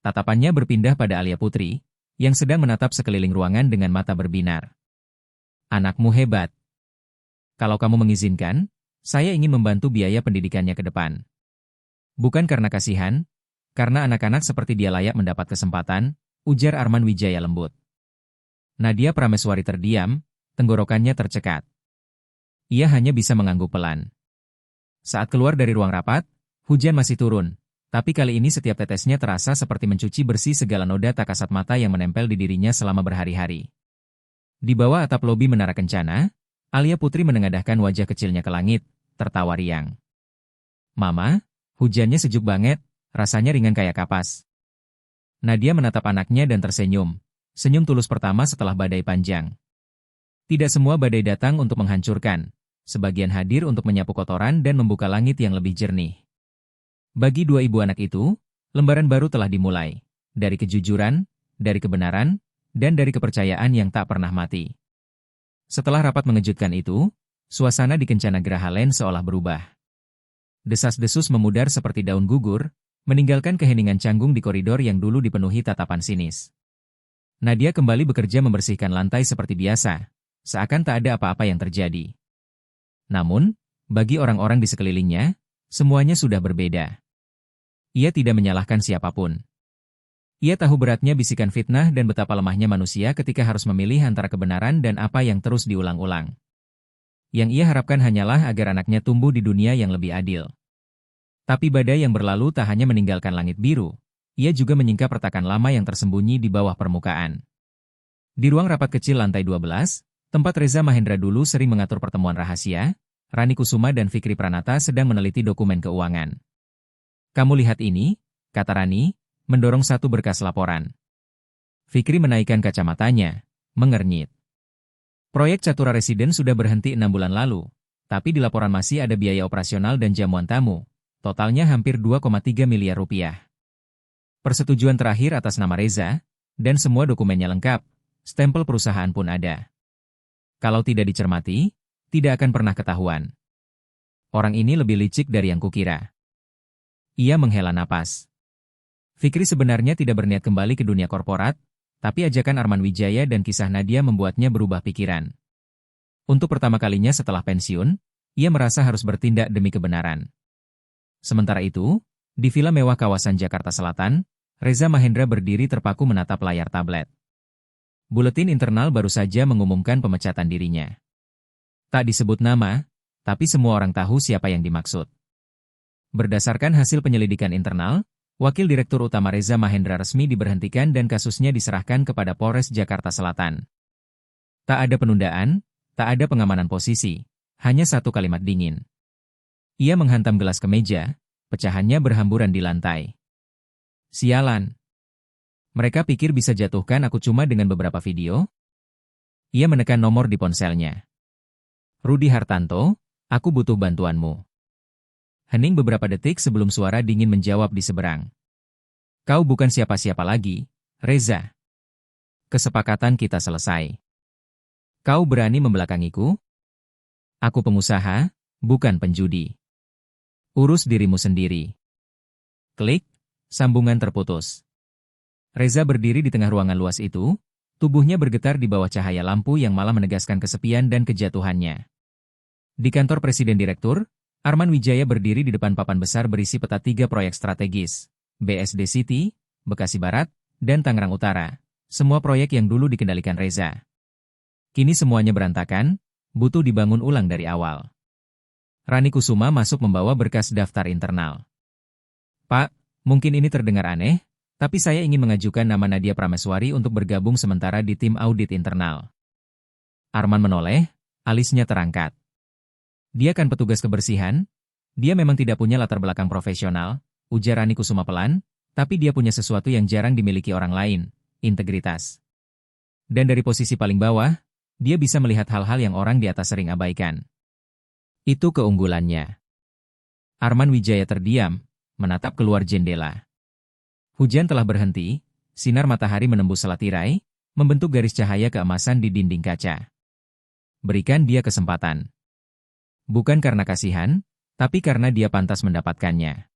Tatapannya berpindah pada Alia Putri, yang sedang menatap sekeliling ruangan dengan mata berbinar. Anakmu hebat. Kalau kamu mengizinkan, saya ingin membantu biaya pendidikannya ke depan. Bukan karena kasihan, karena anak-anak seperti dia layak mendapat kesempatan, ujar Arman Wijaya lembut. Nadia Prameswari terdiam, tenggorokannya tercekat. Ia hanya bisa mengangguk pelan. Saat keluar dari ruang rapat, hujan masih turun, tapi kali ini setiap tetesnya terasa seperti mencuci bersih segala noda tak kasat mata yang menempel di dirinya selama berhari-hari. Di bawah atap lobi Menara Kencana, Alia Putri menengadahkan wajah kecilnya ke langit, tertawa riang. Mama, hujannya sejuk banget, rasanya ringan kayak kapas. Nadia menatap anaknya dan tersenyum, senyum tulus pertama setelah badai panjang. Tidak semua badai datang untuk menghancurkan, sebagian hadir untuk menyapu kotoran dan membuka langit yang lebih jernih. Bagi dua ibu anak itu, lembaran baru telah dimulai, dari kejujuran, dari kebenaran, dan dari kepercayaan yang tak pernah mati. Setelah rapat mengejutkan itu, suasana di Kencana Gerahalen seolah berubah. Desas-desus memudar seperti daun gugur, meninggalkan keheningan canggung di koridor yang dulu dipenuhi tatapan sinis. Nadia kembali bekerja membersihkan lantai seperti biasa, seakan tak ada apa-apa yang terjadi. Namun, bagi orang-orang di sekelilingnya, semuanya sudah berbeda. Ia tidak menyalahkan siapapun. Ia tahu beratnya bisikan fitnah dan betapa lemahnya manusia ketika harus memilih antara kebenaran dan apa yang terus diulang-ulang. Yang ia harapkan hanyalah agar anaknya tumbuh di dunia yang lebih adil. Tapi badai yang berlalu tak hanya meninggalkan langit biru, ia juga menyingkap retakan lama yang tersembunyi di bawah permukaan. Di ruang rapat kecil lantai 12, tempat Reza Mahendra dulu sering mengatur pertemuan rahasia, Rani Kusuma dan Fikri Pranata sedang meneliti dokumen keuangan. Kamu lihat ini, kata Rani, mendorong satu berkas laporan. Fikri menaikkan kacamatanya, mengernyit. Proyek Catura Residen sudah berhenti 6 bulan lalu, tapi di laporan masih ada biaya operasional dan jamuan tamu. Totalnya hampir 2,3 miliar rupiah. Persetujuan terakhir atas nama Reza, dan semua dokumennya lengkap, stempel perusahaan pun ada. Kalau tidak dicermati, tidak akan pernah ketahuan. Orang ini lebih licik dari yang kukira. Ia menghela napas. Fikri sebenarnya tidak berniat kembali ke dunia korporat, tapi ajakan Arman Wijaya dan kisah Nadia membuatnya berubah pikiran. Untuk pertama kalinya setelah pensiun, ia merasa harus bertindak demi kebenaran. Sementara itu, di villa mewah kawasan Jakarta Selatan, Reza Mahendra berdiri terpaku menatap layar tablet. Buletin internal baru saja mengumumkan pemecatan dirinya. Tak disebut nama, tapi semua orang tahu siapa yang dimaksud. Berdasarkan hasil penyelidikan internal, Wakil Direktur Utama Reza Mahendra resmi diberhentikan dan kasusnya diserahkan kepada Polres Jakarta Selatan. Tak ada penundaan, tak ada pengamanan posisi, hanya satu kalimat dingin. Ia menghantam gelas ke meja, pecahannya berhamburan di lantai. Sialan. Mereka pikir bisa jatuhkan aku cuma dengan beberapa video? Ia menekan nomor di ponselnya. Rudi Hartanto, aku butuh bantuanmu. Hening beberapa detik sebelum suara dingin menjawab di seberang. Kau bukan siapa-siapa lagi, Reza. Kesepakatan kita selesai. Kau berani membelakangiku? Aku pengusaha, bukan penjudi. Urus dirimu sendiri. Klik, sambungan terputus. Reza berdiri di tengah ruangan luas itu, tubuhnya bergetar di bawah cahaya lampu yang malah menegaskan kesepian dan kejatuhannya. Di kantor Presiden Direktur, Arman Wijaya berdiri di depan papan besar berisi peta 3 proyek strategis, BSD City, Bekasi Barat, dan Tangerang Utara, semua proyek yang dulu dikendalikan Reza. Kini semuanya berantakan, butuh dibangun ulang dari awal. Rani Kusuma masuk membawa berkas daftar internal. Pak, mungkin ini terdengar aneh, tapi saya ingin mengajukan nama Nadia Prameswari untuk bergabung sementara di tim audit internal. Arman menoleh, alisnya terangkat. Dia kan petugas kebersihan? Dia memang tidak punya latar belakang profesional, ujar Rani Kusuma pelan, tapi dia punya sesuatu yang jarang dimiliki orang lain, integritas. Dan dari posisi paling bawah, dia bisa melihat hal-hal yang orang di atas sering abaikan. Itu keunggulannya. Arman Wijaya terdiam, menatap keluar jendela. Hujan telah berhenti, sinar matahari menembus selat tirai, membentuk garis cahaya keemasan di dinding kaca. Berikan dia kesempatan. Bukan karena kasihan, tapi karena dia pantas mendapatkannya.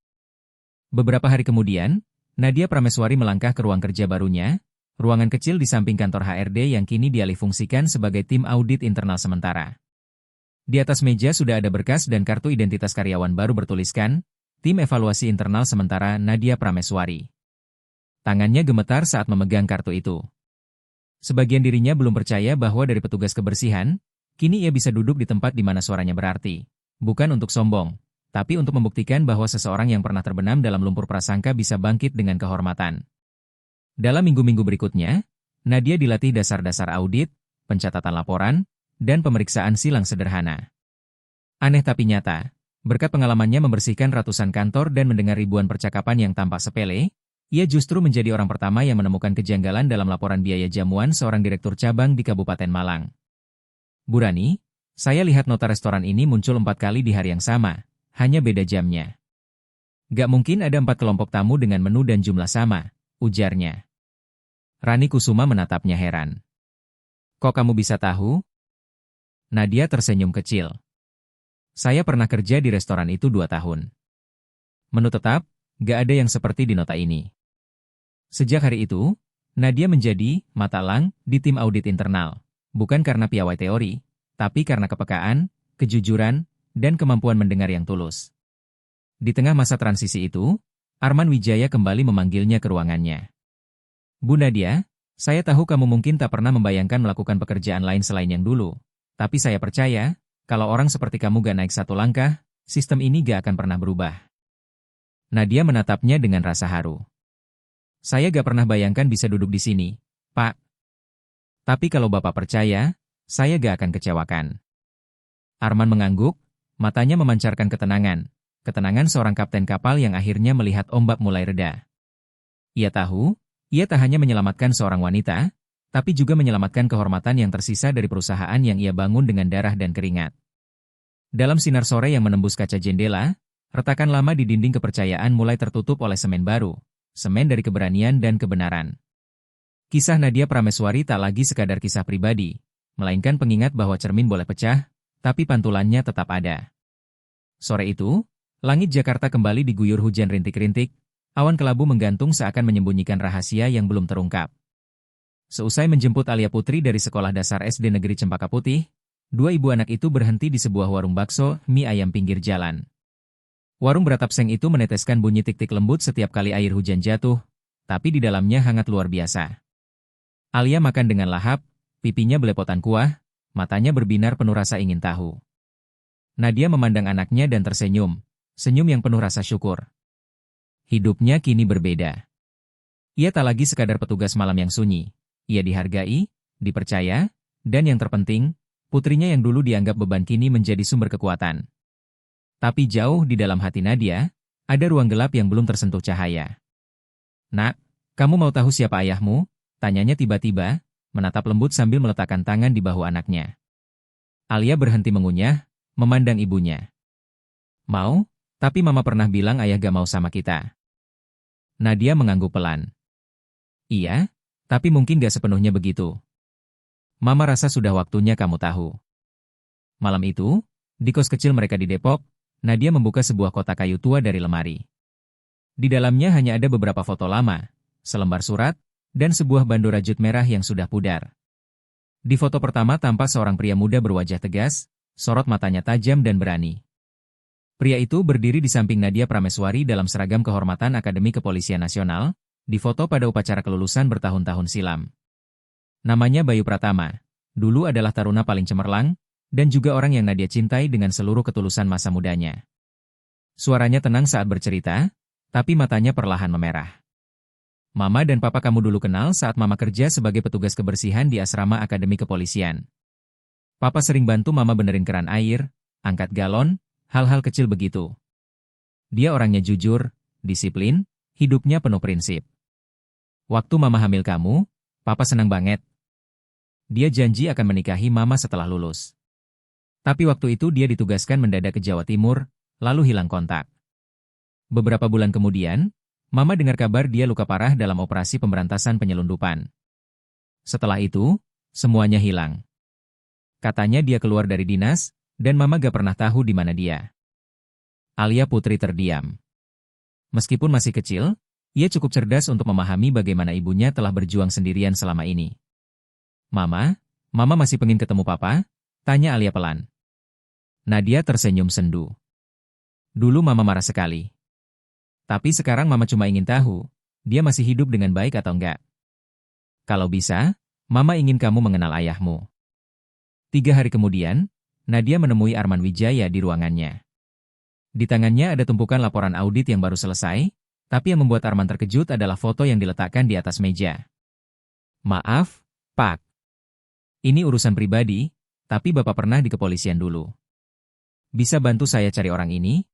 Beberapa hari kemudian, Nadia Prameswari melangkah ke ruang kerja barunya, ruangan kecil di samping kantor HRD yang kini dialihfungsikan sebagai tim audit internal sementara. Di atas meja sudah ada berkas dan kartu identitas karyawan baru bertuliskan, Tim Evaluasi Internal Sementara Nadia Prameswari. Tangannya gemetar saat memegang kartu itu. Sebagian dirinya belum percaya bahwa dari petugas kebersihan, kini ia bisa duduk di tempat di mana suaranya berarti. Bukan untuk sombong, tapi untuk membuktikan bahwa seseorang yang pernah terbenam dalam lumpur prasangka bisa bangkit dengan kehormatan. Dalam minggu-minggu berikutnya, Nadia dilatih dasar-dasar audit, pencatatan laporan, dan pemeriksaan silang sederhana. Aneh tapi nyata, berkat pengalamannya membersihkan ratusan kantor dan mendengar ribuan percakapan yang tampak sepele, ia justru menjadi orang pertama yang menemukan kejanggalan dalam laporan biaya jamuan seorang direktur cabang di Kabupaten Malang. Bu Rani, saya lihat nota restoran ini muncul 4 kali di hari yang sama, hanya beda jamnya. Gak mungkin ada 4 kelompok tamu dengan menu dan jumlah sama, ujarnya. Rani Kusuma menatapnya heran. Kok kamu bisa tahu? Nadia tersenyum kecil. Saya pernah kerja di restoran itu 2 tahun. Menu tetap, gak ada yang seperti di nota ini. Sejak hari itu, Nadia menjadi matalang di tim audit internal, bukan karena piawai teori, tapi karena kepekaan, kejujuran, dan kemampuan mendengar yang tulus. Di tengah masa transisi itu, Arman Wijaya kembali memanggilnya ke ruangannya. Bu Nadia, saya tahu kamu mungkin tak pernah membayangkan melakukan pekerjaan lain selain yang dulu, tapi saya percaya, kalau orang seperti kamu gak naik 1 langkah, sistem ini gak akan pernah berubah. Nadia menatapnya dengan rasa haru. Saya gak pernah bayangkan bisa duduk di sini, Pak. Tapi kalau Bapak percaya, saya gak akan kecewakan. Arman mengangguk, matanya memancarkan ketenangan seorang kapten kapal yang akhirnya melihat ombak mulai reda. Ia tahu, ia tak hanya menyelamatkan seorang wanita, tapi juga menyelamatkan kehormatan yang tersisa dari perusahaan yang ia bangun dengan darah dan keringat. Dalam sinar sore yang menembus kaca jendela, retakan lama di dinding kepercayaan mulai tertutup oleh semen baru, semen dari keberanian dan kebenaran. Kisah Nadia Prameswari tak lagi sekadar kisah pribadi, melainkan pengingat bahwa cermin boleh pecah, tapi pantulannya tetap ada. Sore itu, langit Jakarta kembali diguyur hujan rintik-rintik, awan kelabu menggantung seakan menyembunyikan rahasia yang belum terungkap. Seusai menjemput Alia Putri dari sekolah dasar SD Negeri Cempaka Putih, 2 ibu anak itu berhenti di sebuah warung bakso mie ayam pinggir jalan. Warung beratap seng itu meneteskan bunyi tik-tik lembut setiap kali air hujan jatuh, tapi di dalamnya hangat luar biasa. Alia makan dengan lahap, pipinya belepotan kuah, matanya berbinar penuh rasa ingin tahu. Nadia memandang anaknya dan tersenyum, senyum yang penuh rasa syukur. Hidupnya kini berbeda. Ia tak lagi sekadar petugas malam yang sunyi. Ia dihargai, dipercaya, dan yang terpenting, putrinya yang dulu dianggap beban kini menjadi sumber kekuatan. Tapi jauh di dalam hati Nadia, ada ruang gelap yang belum tersentuh cahaya. Nak, kamu mau tahu siapa ayahmu? Tanyanya tiba-tiba, menatap lembut sambil meletakkan tangan di bahu anaknya. Alia berhenti mengunyah, memandang ibunya. Mau, tapi mama pernah bilang ayah gak mau sama kita. Nadia mengangguk pelan. Iya, tapi mungkin gak sepenuhnya begitu. Mama rasa sudah waktunya kamu tahu. Malam itu, di kos kecil mereka di Depok, Nadia membuka sebuah kotak kayu tua dari lemari. Di dalamnya hanya ada beberapa foto lama, selembar surat, dan sebuah bando rajut merah yang sudah pudar. Di foto pertama tampak seorang pria muda berwajah tegas, sorot matanya tajam dan berani. Pria itu berdiri di samping Nadia Prameswari dalam seragam kehormatan Akademi Kepolisian Nasional, difoto pada upacara kelulusan bertahun-tahun silam. Namanya Bayu Pratama, dulu adalah taruna paling cemerlang, dan juga orang yang Nadia cintai dengan seluruh ketulusan masa mudanya. Suaranya tenang saat bercerita, tapi matanya perlahan memerah. Mama dan papa kamu dulu kenal saat mama kerja sebagai petugas kebersihan di asrama Akademi Kepolisian. Papa sering bantu mama benerin keran air, angkat galon, hal-hal kecil begitu. Dia orangnya jujur, disiplin, hidupnya penuh prinsip. Waktu mama hamil kamu, papa senang banget. Dia janji akan menikahi mama setelah lulus. Tapi waktu itu dia ditugaskan mendadak ke Jawa Timur, lalu hilang kontak. Beberapa bulan kemudian, Mama dengar kabar dia luka parah dalam operasi pemberantasan penyelundupan. Setelah itu, semuanya hilang. Katanya dia keluar dari dinas, dan Mama gak pernah tahu di mana dia. Alia Putri terdiam. Meskipun masih kecil, ia cukup cerdas untuk memahami bagaimana ibunya telah berjuang sendirian selama ini. Mama masih pengen ketemu Papa? Tanya Alia pelan. Nadia tersenyum sendu. Dulu Mama marah sekali. Tapi sekarang Mama cuma ingin tahu, dia masih hidup dengan baik atau enggak. Kalau bisa, Mama ingin kamu mengenal ayahmu. 3 hari kemudian, Nadia menemui Arman Wijaya di ruangannya. Di tangannya ada tumpukan laporan audit yang baru selesai, tapi yang membuat Arman terkejut adalah foto yang diletakkan di atas meja. Maaf, Pak. Ini urusan pribadi, tapi Bapak pernah di kepolisian dulu. Bisa bantu saya cari orang ini?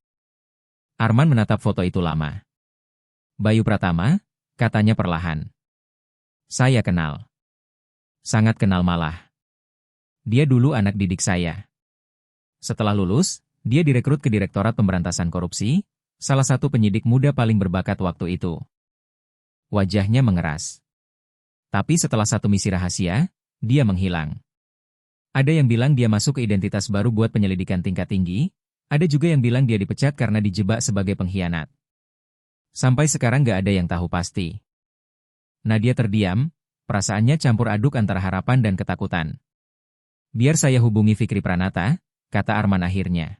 Arman menatap foto itu lama. Bayu Pratama, katanya perlahan. Saya kenal. Sangat kenal malah. Dia dulu anak didik saya. Setelah lulus, dia direkrut ke Direktorat Pemberantasan Korupsi, salah satu penyidik muda paling berbakat waktu itu. Wajahnya mengeras. Tapi setelah satu misi rahasia, dia menghilang. Ada yang bilang dia masuk ke identitas baru buat penyelidikan tingkat tinggi, ada juga yang bilang dia dipecat karena dijebak sebagai pengkhianat. Sampai sekarang gak ada yang tahu pasti. Nadia terdiam, perasaannya campur aduk antara harapan dan ketakutan. Biar saya hubungi Fikri Pranata, kata Arman akhirnya.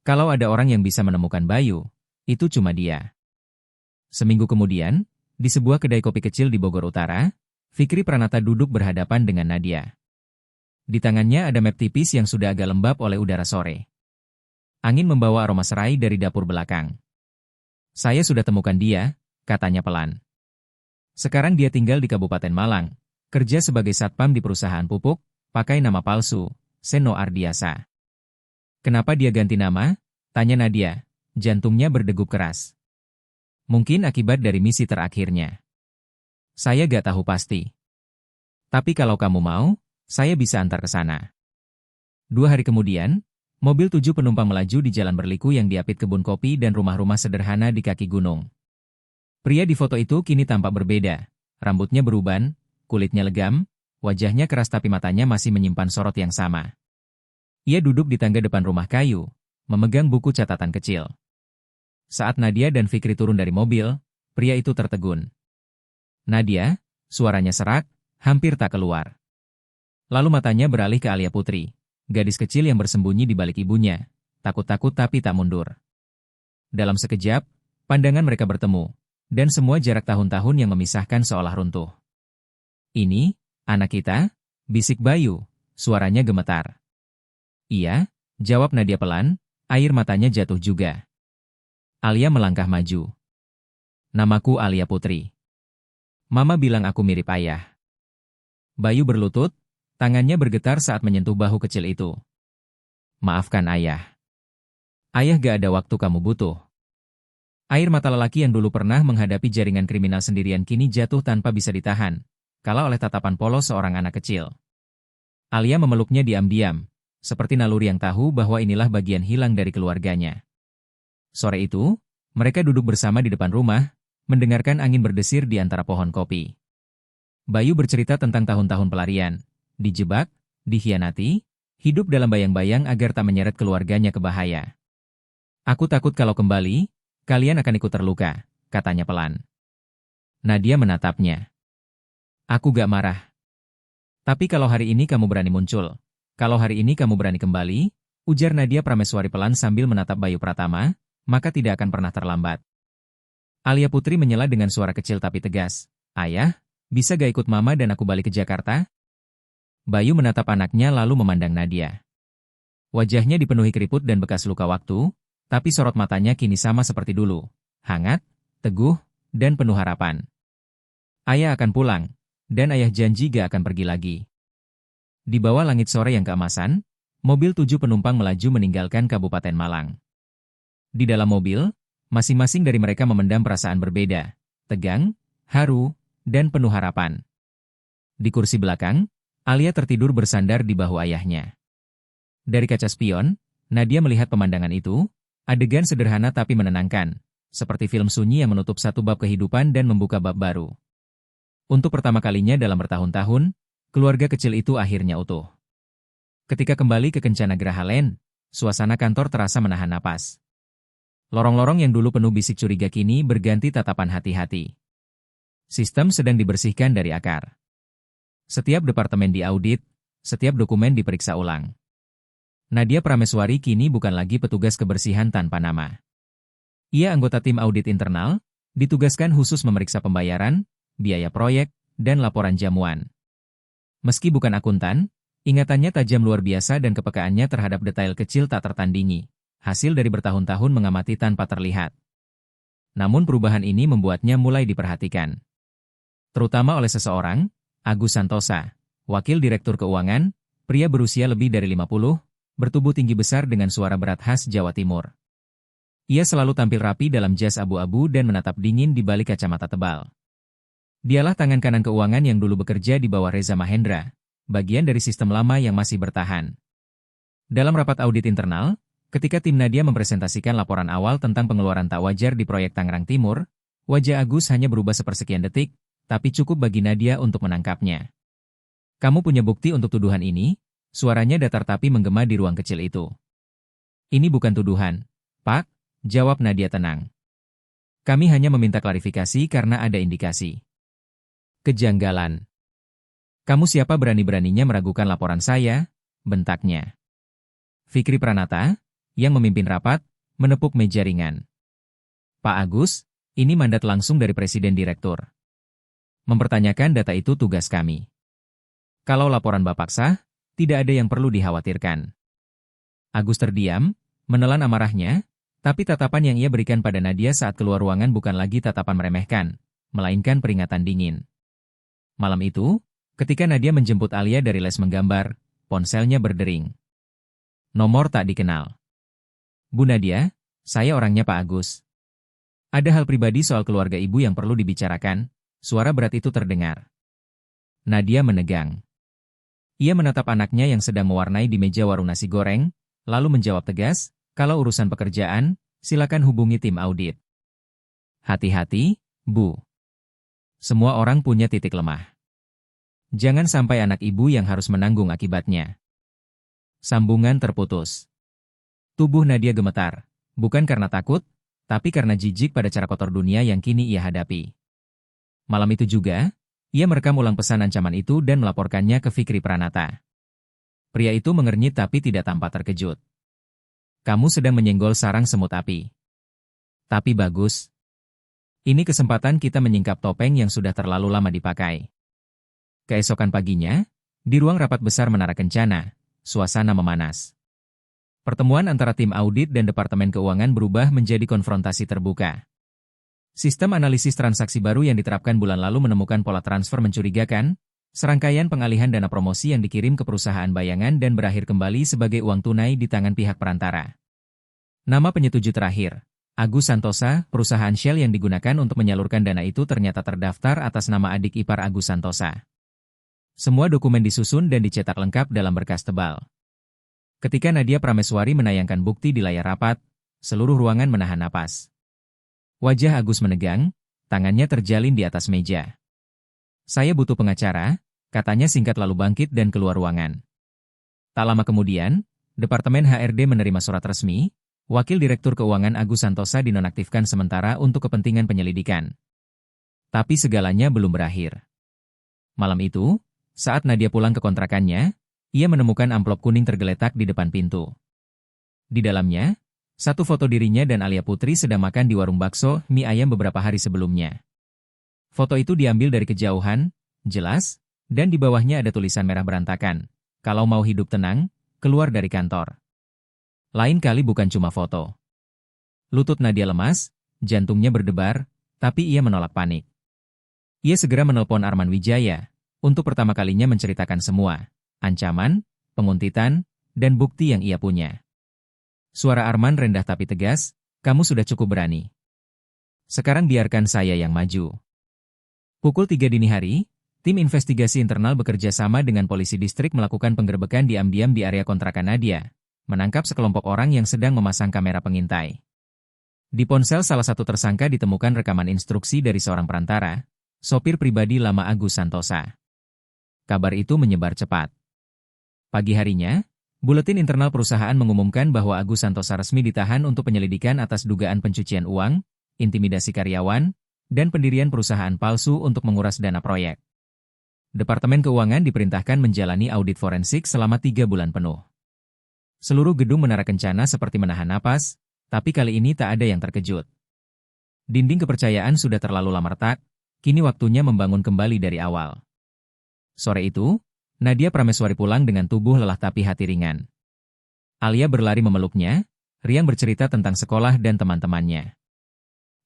Kalau ada orang yang bisa menemukan Bayu, itu cuma dia. Seminggu kemudian, di sebuah kedai kopi kecil di Bogor Utara, Fikri Pranata duduk berhadapan dengan Nadia. Di tangannya ada map tipis yang sudah agak lembab oleh udara sore. Angin membawa aroma serai dari dapur belakang. Saya sudah temukan dia, katanya pelan. Sekarang dia tinggal di Kabupaten Malang, kerja sebagai satpam di perusahaan pupuk, pakai nama palsu, Seno Ardiasa. Kenapa dia ganti nama? Tanya Nadia, jantungnya berdegup keras. Mungkin akibat dari misi terakhirnya. Saya gak tahu pasti. Tapi kalau kamu mau, saya bisa antar ke sana. 2 hari kemudian, mobil 7 penumpang melaju di jalan berliku yang diapit kebun kopi dan rumah-rumah sederhana di kaki gunung. Pria di foto itu kini tampak berbeda. Rambutnya beruban, kulitnya legam, wajahnya keras tapi matanya masih menyimpan sorot yang sama. Ia duduk di tangga depan rumah kayu, memegang buku catatan kecil. Saat Nadia dan Fikri turun dari mobil, pria itu tertegun. Nadia, suaranya serak, hampir tak keluar. Lalu matanya beralih ke Alia Putri, gadis kecil yang bersembunyi di balik ibunya, takut-takut tapi tak mundur. Dalam sekejap, pandangan mereka bertemu, dan semua jarak tahun-tahun yang memisahkan seolah runtuh. Ini, anak kita? Bisik Bayu, suaranya gemetar. Iya, jawab Nadia pelan, air matanya jatuh juga. Alia melangkah maju. Namaku Alia Putri. Mama bilang aku mirip ayah. Bayu berlutut, tangannya bergetar saat menyentuh bahu kecil itu. Maafkan ayah. Ayah gak ada waktu kamu butuh. Air mata lelaki yang dulu pernah menghadapi jaringan kriminal sendirian kini jatuh tanpa bisa ditahan, kalah oleh tatapan polos seorang anak kecil. Alia memeluknya diam-diam, seperti naluri yang tahu bahwa inilah bagian hilang dari keluarganya. Sore itu, mereka duduk bersama di depan rumah, mendengarkan angin berdesir di antara pohon kopi. Bayu bercerita tentang tahun-tahun pelarian, dijebak, dikhianati, hidup dalam bayang-bayang agar tak menyeret keluarganya ke bahaya. Aku takut kalau kembali, kalian akan ikut terluka, katanya pelan. Nadia menatapnya. Aku gak marah. Tapi kalau hari ini kamu berani muncul, kalau hari ini kamu berani kembali, ujar Nadia Prameswari pelan sambil menatap Bayu Pratama, maka tidak akan pernah terlambat. Alia Putri menyela dengan suara kecil tapi tegas. Ayah, bisa gak ikut mama dan aku balik ke Jakarta? Bayu menatap anaknya lalu memandang Nadia. Wajahnya dipenuhi keriput dan bekas luka waktu, tapi sorot matanya kini sama seperti dulu. Hangat, teguh, dan penuh harapan. Ayah akan pulang, dan ayah janji gak akan pergi lagi. Di bawah langit sore yang keemasan, mobil 7 penumpang melaju meninggalkan Kabupaten Malang. Di dalam mobil, masing-masing dari mereka memendam perasaan berbeda, tegang, haru, dan penuh harapan. Di kursi belakang, Alia tertidur bersandar di bahu ayahnya. Dari kaca spion, Nadia melihat pemandangan itu, adegan sederhana tapi menenangkan, seperti film sunyi yang menutup satu bab kehidupan dan membuka bab baru. Untuk pertama kalinya dalam bertahun-tahun, keluarga kecil itu akhirnya utuh. Ketika kembali ke Kencana Grahaland, suasana kantor terasa menahan napas. Lorong-lorong yang dulu penuh bisik curiga kini berganti tatapan hati-hati. Sistem sedang dibersihkan dari akar. Setiap departemen diaudit, setiap dokumen diperiksa ulang. Nadia Prameswari kini bukan lagi petugas kebersihan tanpa nama. Ia anggota tim audit internal, ditugaskan khusus memeriksa pembayaran, biaya proyek, dan laporan jamuan. Meski bukan akuntan, ingatannya tajam luar biasa dan kepekaannya terhadap detail kecil tak tertandingi, hasil dari bertahun-tahun mengamati tanpa terlihat. Namun perubahan ini membuatnya mulai diperhatikan. Terutama oleh seseorang, Agus Santosa, Wakil Direktur Keuangan, pria berusia lebih dari 50, bertubuh tinggi besar dengan suara berat khas Jawa Timur. Ia selalu tampil rapi dalam jas abu-abu dan menatap dingin di balik kacamata tebal. Dialah tangan kanan keuangan yang dulu bekerja di bawah Reza Mahendra, bagian dari sistem lama yang masih bertahan. Dalam rapat audit internal, ketika tim Nadia mempresentasikan laporan awal tentang pengeluaran tak wajar di proyek Tangerang Timur, wajah Agus hanya berubah sepersekian detik, tapi cukup bagi Nadia untuk menangkapnya. "Kamu punya bukti untuk tuduhan ini?" Suaranya datar tapi menggema di ruang kecil itu. "Ini bukan tuduhan, Pak," jawab Nadia tenang. "Kami hanya meminta klarifikasi karena ada indikasi kejanggalan." "Kamu siapa berani-beraninya meragukan laporan saya?" bentaknya. Fikri Pranata, yang memimpin rapat, menepuk meja ringan. "Pak Agus, ini mandat langsung dari Presiden Direktur. Mempertanyakan data itu tugas kami. Kalau laporan Bapak sah, tidak ada yang perlu dikhawatirkan." Agus terdiam, menelan amarahnya, tapi tatapan yang ia berikan pada Nadia saat keluar ruangan bukan lagi tatapan meremehkan, melainkan peringatan dingin. Malam itu, ketika Nadia menjemput Alia dari les menggambar, ponselnya berdering. Nomor tak dikenal. "Bu Nadia, saya orangnya Pak Agus. Ada hal pribadi soal keluarga ibu yang perlu dibicarakan." Suara berat itu terdengar. Nadia menegang. Ia menatap anaknya yang sedang mewarnai di meja warung nasi goreng, lalu menjawab tegas, "Kalau urusan pekerjaan, silakan hubungi tim audit." "Hati-hati, Bu. Semua orang punya titik lemah. Jangan sampai anak ibu yang harus menanggung akibatnya." Sambungan terputus. Tubuh Nadia gemetar, bukan karena takut, tapi karena jijik pada cara kotor dunia yang kini ia hadapi. Malam itu juga, ia merekam ulang pesan ancaman itu dan melaporkannya ke Fikri Pranata. Pria itu mengernyit tapi tidak tampak terkejut. "Kamu sedang menyenggol sarang semut api. Tapi bagus. Ini kesempatan kita menyingkap topeng yang sudah terlalu lama dipakai." Keesokan paginya, di ruang rapat besar Menara Kencana, suasana memanas. Pertemuan antara tim audit dan Departemen Keuangan berubah menjadi konfrontasi terbuka. Sistem analisis transaksi baru yang diterapkan bulan lalu menemukan pola transfer mencurigakan, serangkaian pengalihan dana promosi yang dikirim ke perusahaan bayangan dan berakhir kembali sebagai uang tunai di tangan pihak perantara. Nama penyetuju terakhir, Agus Santosa, perusahaan Shell yang digunakan untuk menyalurkan dana itu ternyata terdaftar atas nama adik ipar Agus Santosa. Semua dokumen disusun dan dicetak lengkap dalam berkas tebal. Ketika Nadia Prameswari menayangkan bukti di layar rapat, seluruh ruangan menahan napas. Wajah Agus menegang, tangannya terjalin di atas meja. "Saya butuh pengacara," katanya singkat lalu bangkit dan keluar ruangan. Tak lama kemudian, Departemen HRD menerima surat resmi, Wakil Direktur Keuangan Agus Santosa dinonaktifkan sementara untuk kepentingan penyelidikan. Tapi segalanya belum berakhir. Malam itu, saat Nadia pulang ke kontrakannya, ia menemukan amplop kuning tergeletak di depan pintu. Di dalamnya, satu foto dirinya dan Alia Putri sedang makan di warung bakso mie ayam beberapa hari sebelumnya. Foto itu diambil dari kejauhan, jelas, dan di bawahnya ada tulisan merah berantakan, "Kalau mau hidup tenang, keluar dari kantor." Lain kali bukan cuma foto. Lutut Nadia lemas, jantungnya berdebar, tapi ia menolak panik. Ia segera menelpon Arman Wijaya, untuk pertama kalinya menceritakan semua, ancaman, penguntitan, dan bukti yang ia punya. Suara Arman rendah tapi tegas, "Kamu sudah cukup berani. Sekarang biarkan saya yang maju." Pukul 3 dini hari, tim investigasi internal bekerja sama dengan polisi distrik melakukan penggerbekan diam-diam di area kontrakan Nadia, menangkap sekelompok orang yang sedang memasang kamera pengintai. Di ponsel salah satu tersangka ditemukan rekaman instruksi dari seorang perantara, sopir pribadi lama Agus Santosa. Kabar itu menyebar cepat. Pagi harinya, buletin internal perusahaan mengumumkan bahwa Agus Santosa resmi ditahan untuk penyelidikan atas dugaan pencucian uang, intimidasi karyawan, dan pendirian perusahaan palsu untuk menguras dana proyek. Departemen Keuangan diperintahkan menjalani audit forensik selama 3 bulan penuh. Seluruh gedung menara kencana seperti menahan napas, tapi kali ini tak ada yang terkejut. Dinding kepercayaan sudah terlalu lama retak, kini waktunya membangun kembali dari awal. Sore itu, Nadia Prameswari pulang dengan tubuh lelah tapi hati ringan. Alia berlari memeluknya, riang bercerita tentang sekolah dan teman-temannya.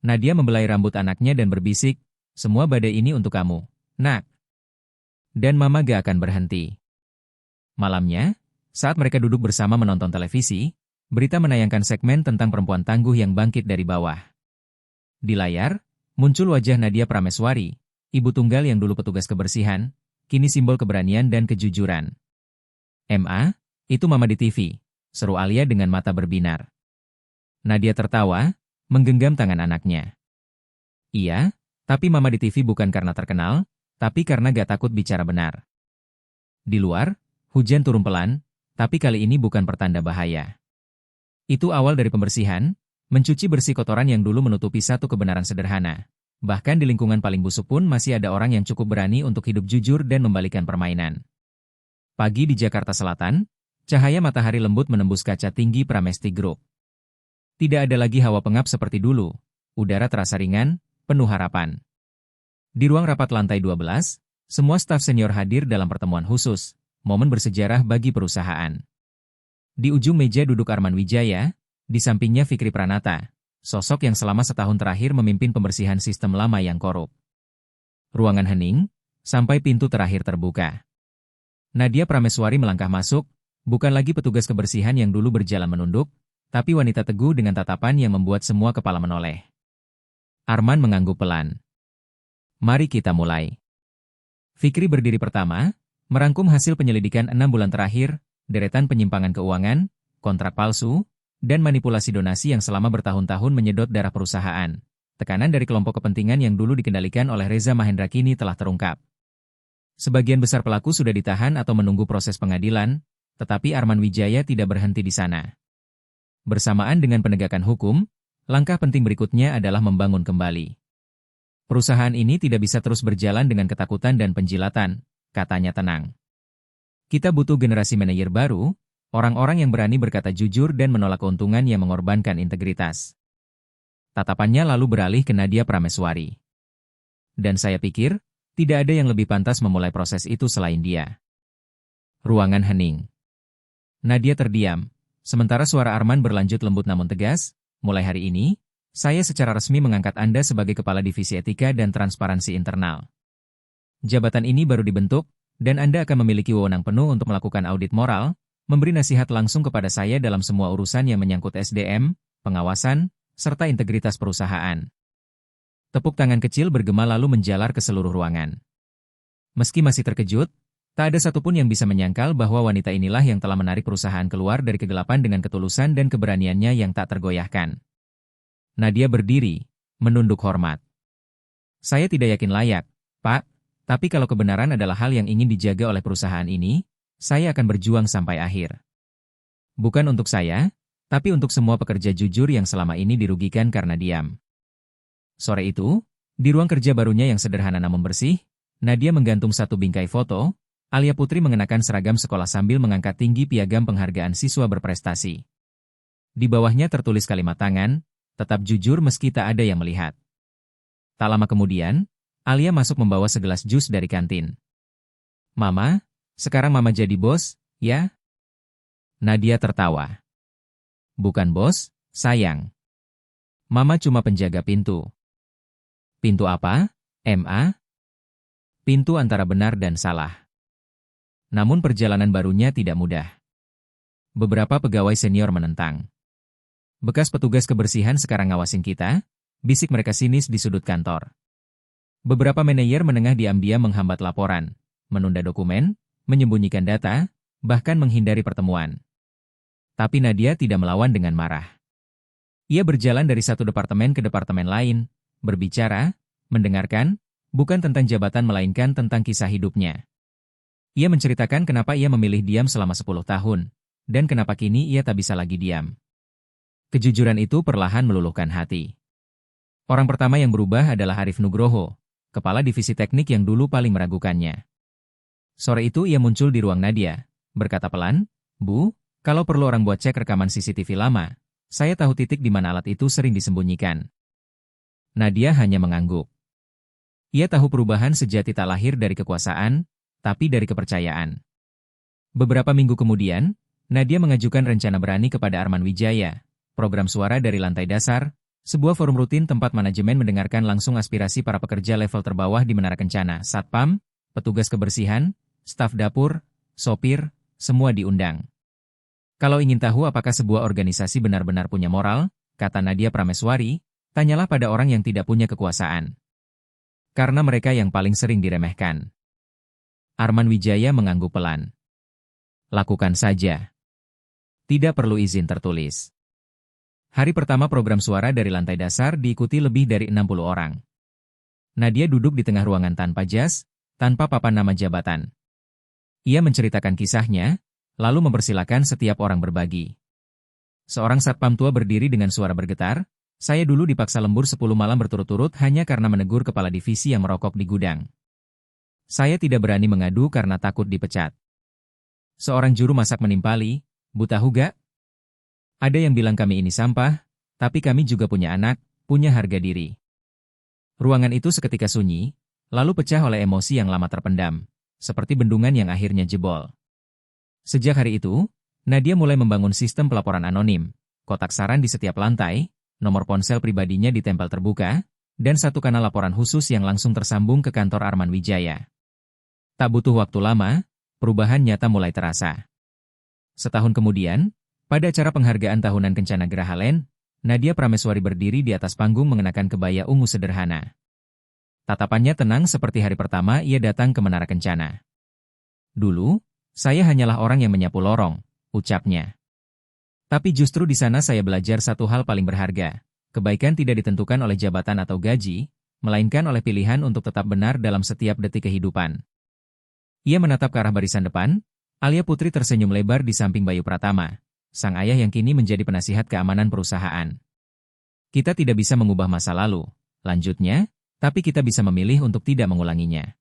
Nadia membelai rambut anaknya dan berbisik, "Semua badai ini untuk kamu, nak." Dan mama gak akan berhenti. Malamnya, saat mereka duduk bersama menonton televisi, berita menayangkan segmen tentang perempuan tangguh yang bangkit dari bawah. Di layar, muncul wajah Nadia Prameswari, ibu tunggal yang dulu petugas kebersihan, kini simbol keberanian dan kejujuran. "Ma, itu mama di TV," seru Alia dengan mata berbinar. Nadia tertawa, menggenggam tangan anaknya. "Iya, tapi mama di TV bukan karena terkenal, tapi karena gak takut bicara benar." Di luar, hujan turun pelan, tapi kali ini bukan pertanda bahaya. Itu awal dari pembersihan, mencuci bersih kotoran yang dulu menutupi satu kebenaran sederhana. Bahkan di lingkungan paling busuk pun masih ada orang yang cukup berani untuk hidup jujur dan membalikan permainan. Pagi di Jakarta Selatan, cahaya matahari lembut menembus kaca tinggi Pramesti Group. Tidak ada lagi hawa pengap seperti dulu, udara terasa ringan, penuh harapan. Di ruang rapat lantai 12, semua staf senior hadir dalam pertemuan khusus, momen bersejarah bagi perusahaan. Di ujung meja duduk Arman Wijaya, di sampingnya Fikri Pranata, sosok yang selama setahun terakhir memimpin pembersihan sistem lama yang korup. Ruangan hening, sampai pintu terakhir terbuka. Nadia Prameswari melangkah masuk, bukan lagi petugas kebersihan yang dulu berjalan menunduk, tapi wanita teguh dengan tatapan yang membuat semua kepala menoleh. Arman mengangguk pelan. "Mari kita mulai." Fikri berdiri pertama, merangkum hasil penyelidikan 6 bulan terakhir, deretan penyimpangan keuangan, kontrak palsu, dan manipulasi donasi yang selama bertahun-tahun menyedot darah perusahaan. Tekanan dari kelompok kepentingan yang dulu dikendalikan oleh Reza Mahendra kini telah terungkap. Sebagian besar pelaku sudah ditahan atau menunggu proses pengadilan, tetapi Arman Wijaya tidak berhenti di sana. Bersamaan dengan penegakan hukum, langkah penting berikutnya adalah membangun kembali. Perusahaan ini tidak bisa terus berjalan dengan ketakutan dan penjilatan, katanya tenang. "Kita butuh generasi manajer baru, orang-orang yang berani berkata jujur dan menolak keuntungan yang mengorbankan integritas." Tatapannya lalu beralih ke Nadia Prameswari. "Dan saya pikir, tidak ada yang lebih pantas memulai proses itu selain dia." Ruangan hening. Nadia terdiam, sementara suara Arman berlanjut lembut namun tegas, "Mulai hari ini, saya secara resmi mengangkat Anda sebagai Kepala Divisi Etika dan Transparansi Internal. Jabatan ini baru dibentuk, dan Anda akan memiliki wewenang penuh untuk melakukan audit moral, memberi nasihat langsung kepada saya dalam semua urusan yang menyangkut SDM, pengawasan, serta integritas perusahaan." Tepuk tangan kecil bergema lalu menjalar ke seluruh ruangan. Meski masih terkejut, tak ada satupun yang bisa menyangkal bahwa wanita inilah yang telah menarik perusahaan keluar dari kegelapan dengan ketulusan dan keberaniannya yang tak tergoyahkan. Nadia berdiri, menunduk hormat. "Saya tidak yakin layak, Pak. Tapi kalau kebenaran adalah hal yang ingin dijaga oleh perusahaan ini, saya akan berjuang sampai akhir. Bukan untuk saya, tapi untuk semua pekerja jujur yang selama ini dirugikan karena diam." Sore itu, di ruang kerja barunya yang sederhana namun bersih, Nadia menggantung satu bingkai foto, Alia Putri mengenakan seragam sekolah sambil mengangkat tinggi piagam penghargaan siswa berprestasi. Di bawahnya tertulis kalimat tangan, "Tetap jujur meski tak ada yang melihat." Tak lama kemudian, Alia masuk membawa segelas jus dari kantin. "Mama, sekarang Mama jadi bos, ya?" Nadia tertawa. "Bukan bos, sayang. Mama cuma penjaga pintu." "Pintu apa, Ma?" "Pintu antara benar dan salah." Namun perjalanan barunya tidak mudah. Beberapa pegawai senior menentang. "Bekas petugas kebersihan sekarang ngawasin kita," bisik mereka sinis di sudut kantor. Beberapa manajer menengah diam-diam menghambat laporan, menunda dokumen, menyembunyikan data, bahkan menghindari pertemuan. Tapi Nadia tidak melawan dengan marah. Ia berjalan dari satu departemen ke departemen lain, berbicara, mendengarkan, bukan tentang jabatan melainkan tentang kisah hidupnya. Ia menceritakan kenapa ia memilih diam selama 10 tahun, dan kenapa kini ia tak bisa lagi diam. Kejujuran itu perlahan meluluhkan hati. Orang pertama yang berubah adalah Arif Nugroho, kepala divisi teknik yang dulu paling meragukannya. Sore itu ia muncul di ruang Nadia, berkata pelan, "Bu, kalau perlu orang buat cek rekaman CCTV lama, saya tahu titik di mana alat itu sering disembunyikan." Nadia hanya mengangguk. Ia tahu perubahan sejati tak lahir dari kekuasaan, tapi dari kepercayaan. Beberapa minggu kemudian, Nadia mengajukan rencana berani kepada Arman Wijaya, program suara dari lantai dasar, sebuah forum rutin tempat manajemen mendengarkan langsung aspirasi para pekerja level terbawah di Menara Kencana, satpam, petugas kebersihan, staf dapur, sopir, semua diundang. Kalau ingin tahu apakah sebuah organisasi benar-benar punya moral, kata Nadia Prameswari, tanyalah pada orang yang tidak punya kekuasaan. Karena mereka yang paling sering diremehkan. Arman Wijaya mengangguk pelan. Lakukan saja. Tidak perlu izin tertulis. Hari pertama program suara dari lantai dasar diikuti lebih dari 60 orang. Nadia duduk di tengah ruangan tanpa jas, tanpa papan nama jabatan. Ia menceritakan kisahnya, lalu mempersilakan setiap orang berbagi. Seorang satpam tua berdiri dengan suara bergetar, "Saya dulu dipaksa lembur 10 malam berturut-turut hanya karena menegur kepala divisi yang merokok di gudang. Saya tidak berani mengadu karena takut dipecat." Seorang juru masak menimpali, "Bu tahu gak? Ada yang bilang kami ini sampah, tapi kami juga punya anak, punya harga diri." Ruangan itu seketika sunyi, lalu pecah oleh emosi yang lama terpendam, seperti bendungan yang akhirnya jebol. Sejak hari itu, Nadia mulai membangun sistem pelaporan anonim, kotak saran di setiap lantai, nomor ponsel pribadinya ditempel terbuka, dan satu kanal laporan khusus yang langsung tersambung ke kantor Arman Wijaya. Tak butuh waktu lama, perubahan nyata mulai terasa. Setahun kemudian, pada acara penghargaan tahunan Kencana Gerahalen, Nadia Prameswari berdiri di atas panggung mengenakan kebaya ungu sederhana. Tatapannya tenang seperti hari pertama ia datang ke Menara Kencana. "Dulu, saya hanyalah orang yang menyapu lorong," ucapnya. "Tapi justru di sana saya belajar satu hal paling berharga. Kebaikan tidak ditentukan oleh jabatan atau gaji, melainkan oleh pilihan untuk tetap benar dalam setiap detik kehidupan." Ia menatap ke arah barisan depan, Alia Putri tersenyum lebar di samping Bayu Pratama, sang ayah yang kini menjadi penasihat keamanan perusahaan. "Kita tidak bisa mengubah masa lalu," lanjutnya, "tapi kita bisa memilih untuk tidak mengulanginya.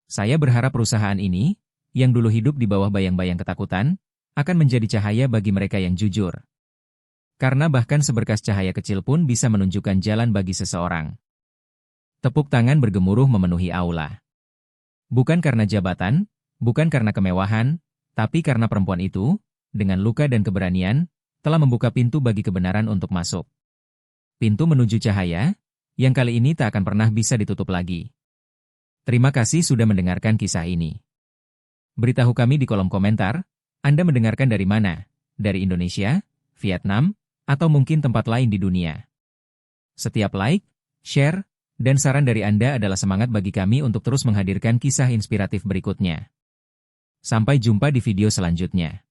Saya berharap perusahaan ini, yang dulu hidup di bawah bayang-bayang ketakutan, akan menjadi cahaya bagi mereka yang jujur. Karena bahkan seberkas cahaya kecil pun bisa menunjukkan jalan bagi seseorang." Tepuk tangan bergemuruh memenuhi aula. Bukan karena jabatan, bukan karena kemewahan, tapi karena perempuan itu, dengan luka dan keberanian, telah membuka pintu bagi kebenaran untuk masuk. Pintu menuju cahaya, yang kali ini tak akan pernah bisa ditutup lagi. Terima kasih sudah mendengarkan kisah ini. Beritahu kami di kolom komentar, Anda mendengarkan dari mana? Dari Indonesia, Vietnam, atau mungkin tempat lain di dunia? Setiap like, share, dan saran dari Anda adalah semangat bagi kami untuk terus menghadirkan kisah inspiratif berikutnya. Sampai jumpa di video selanjutnya.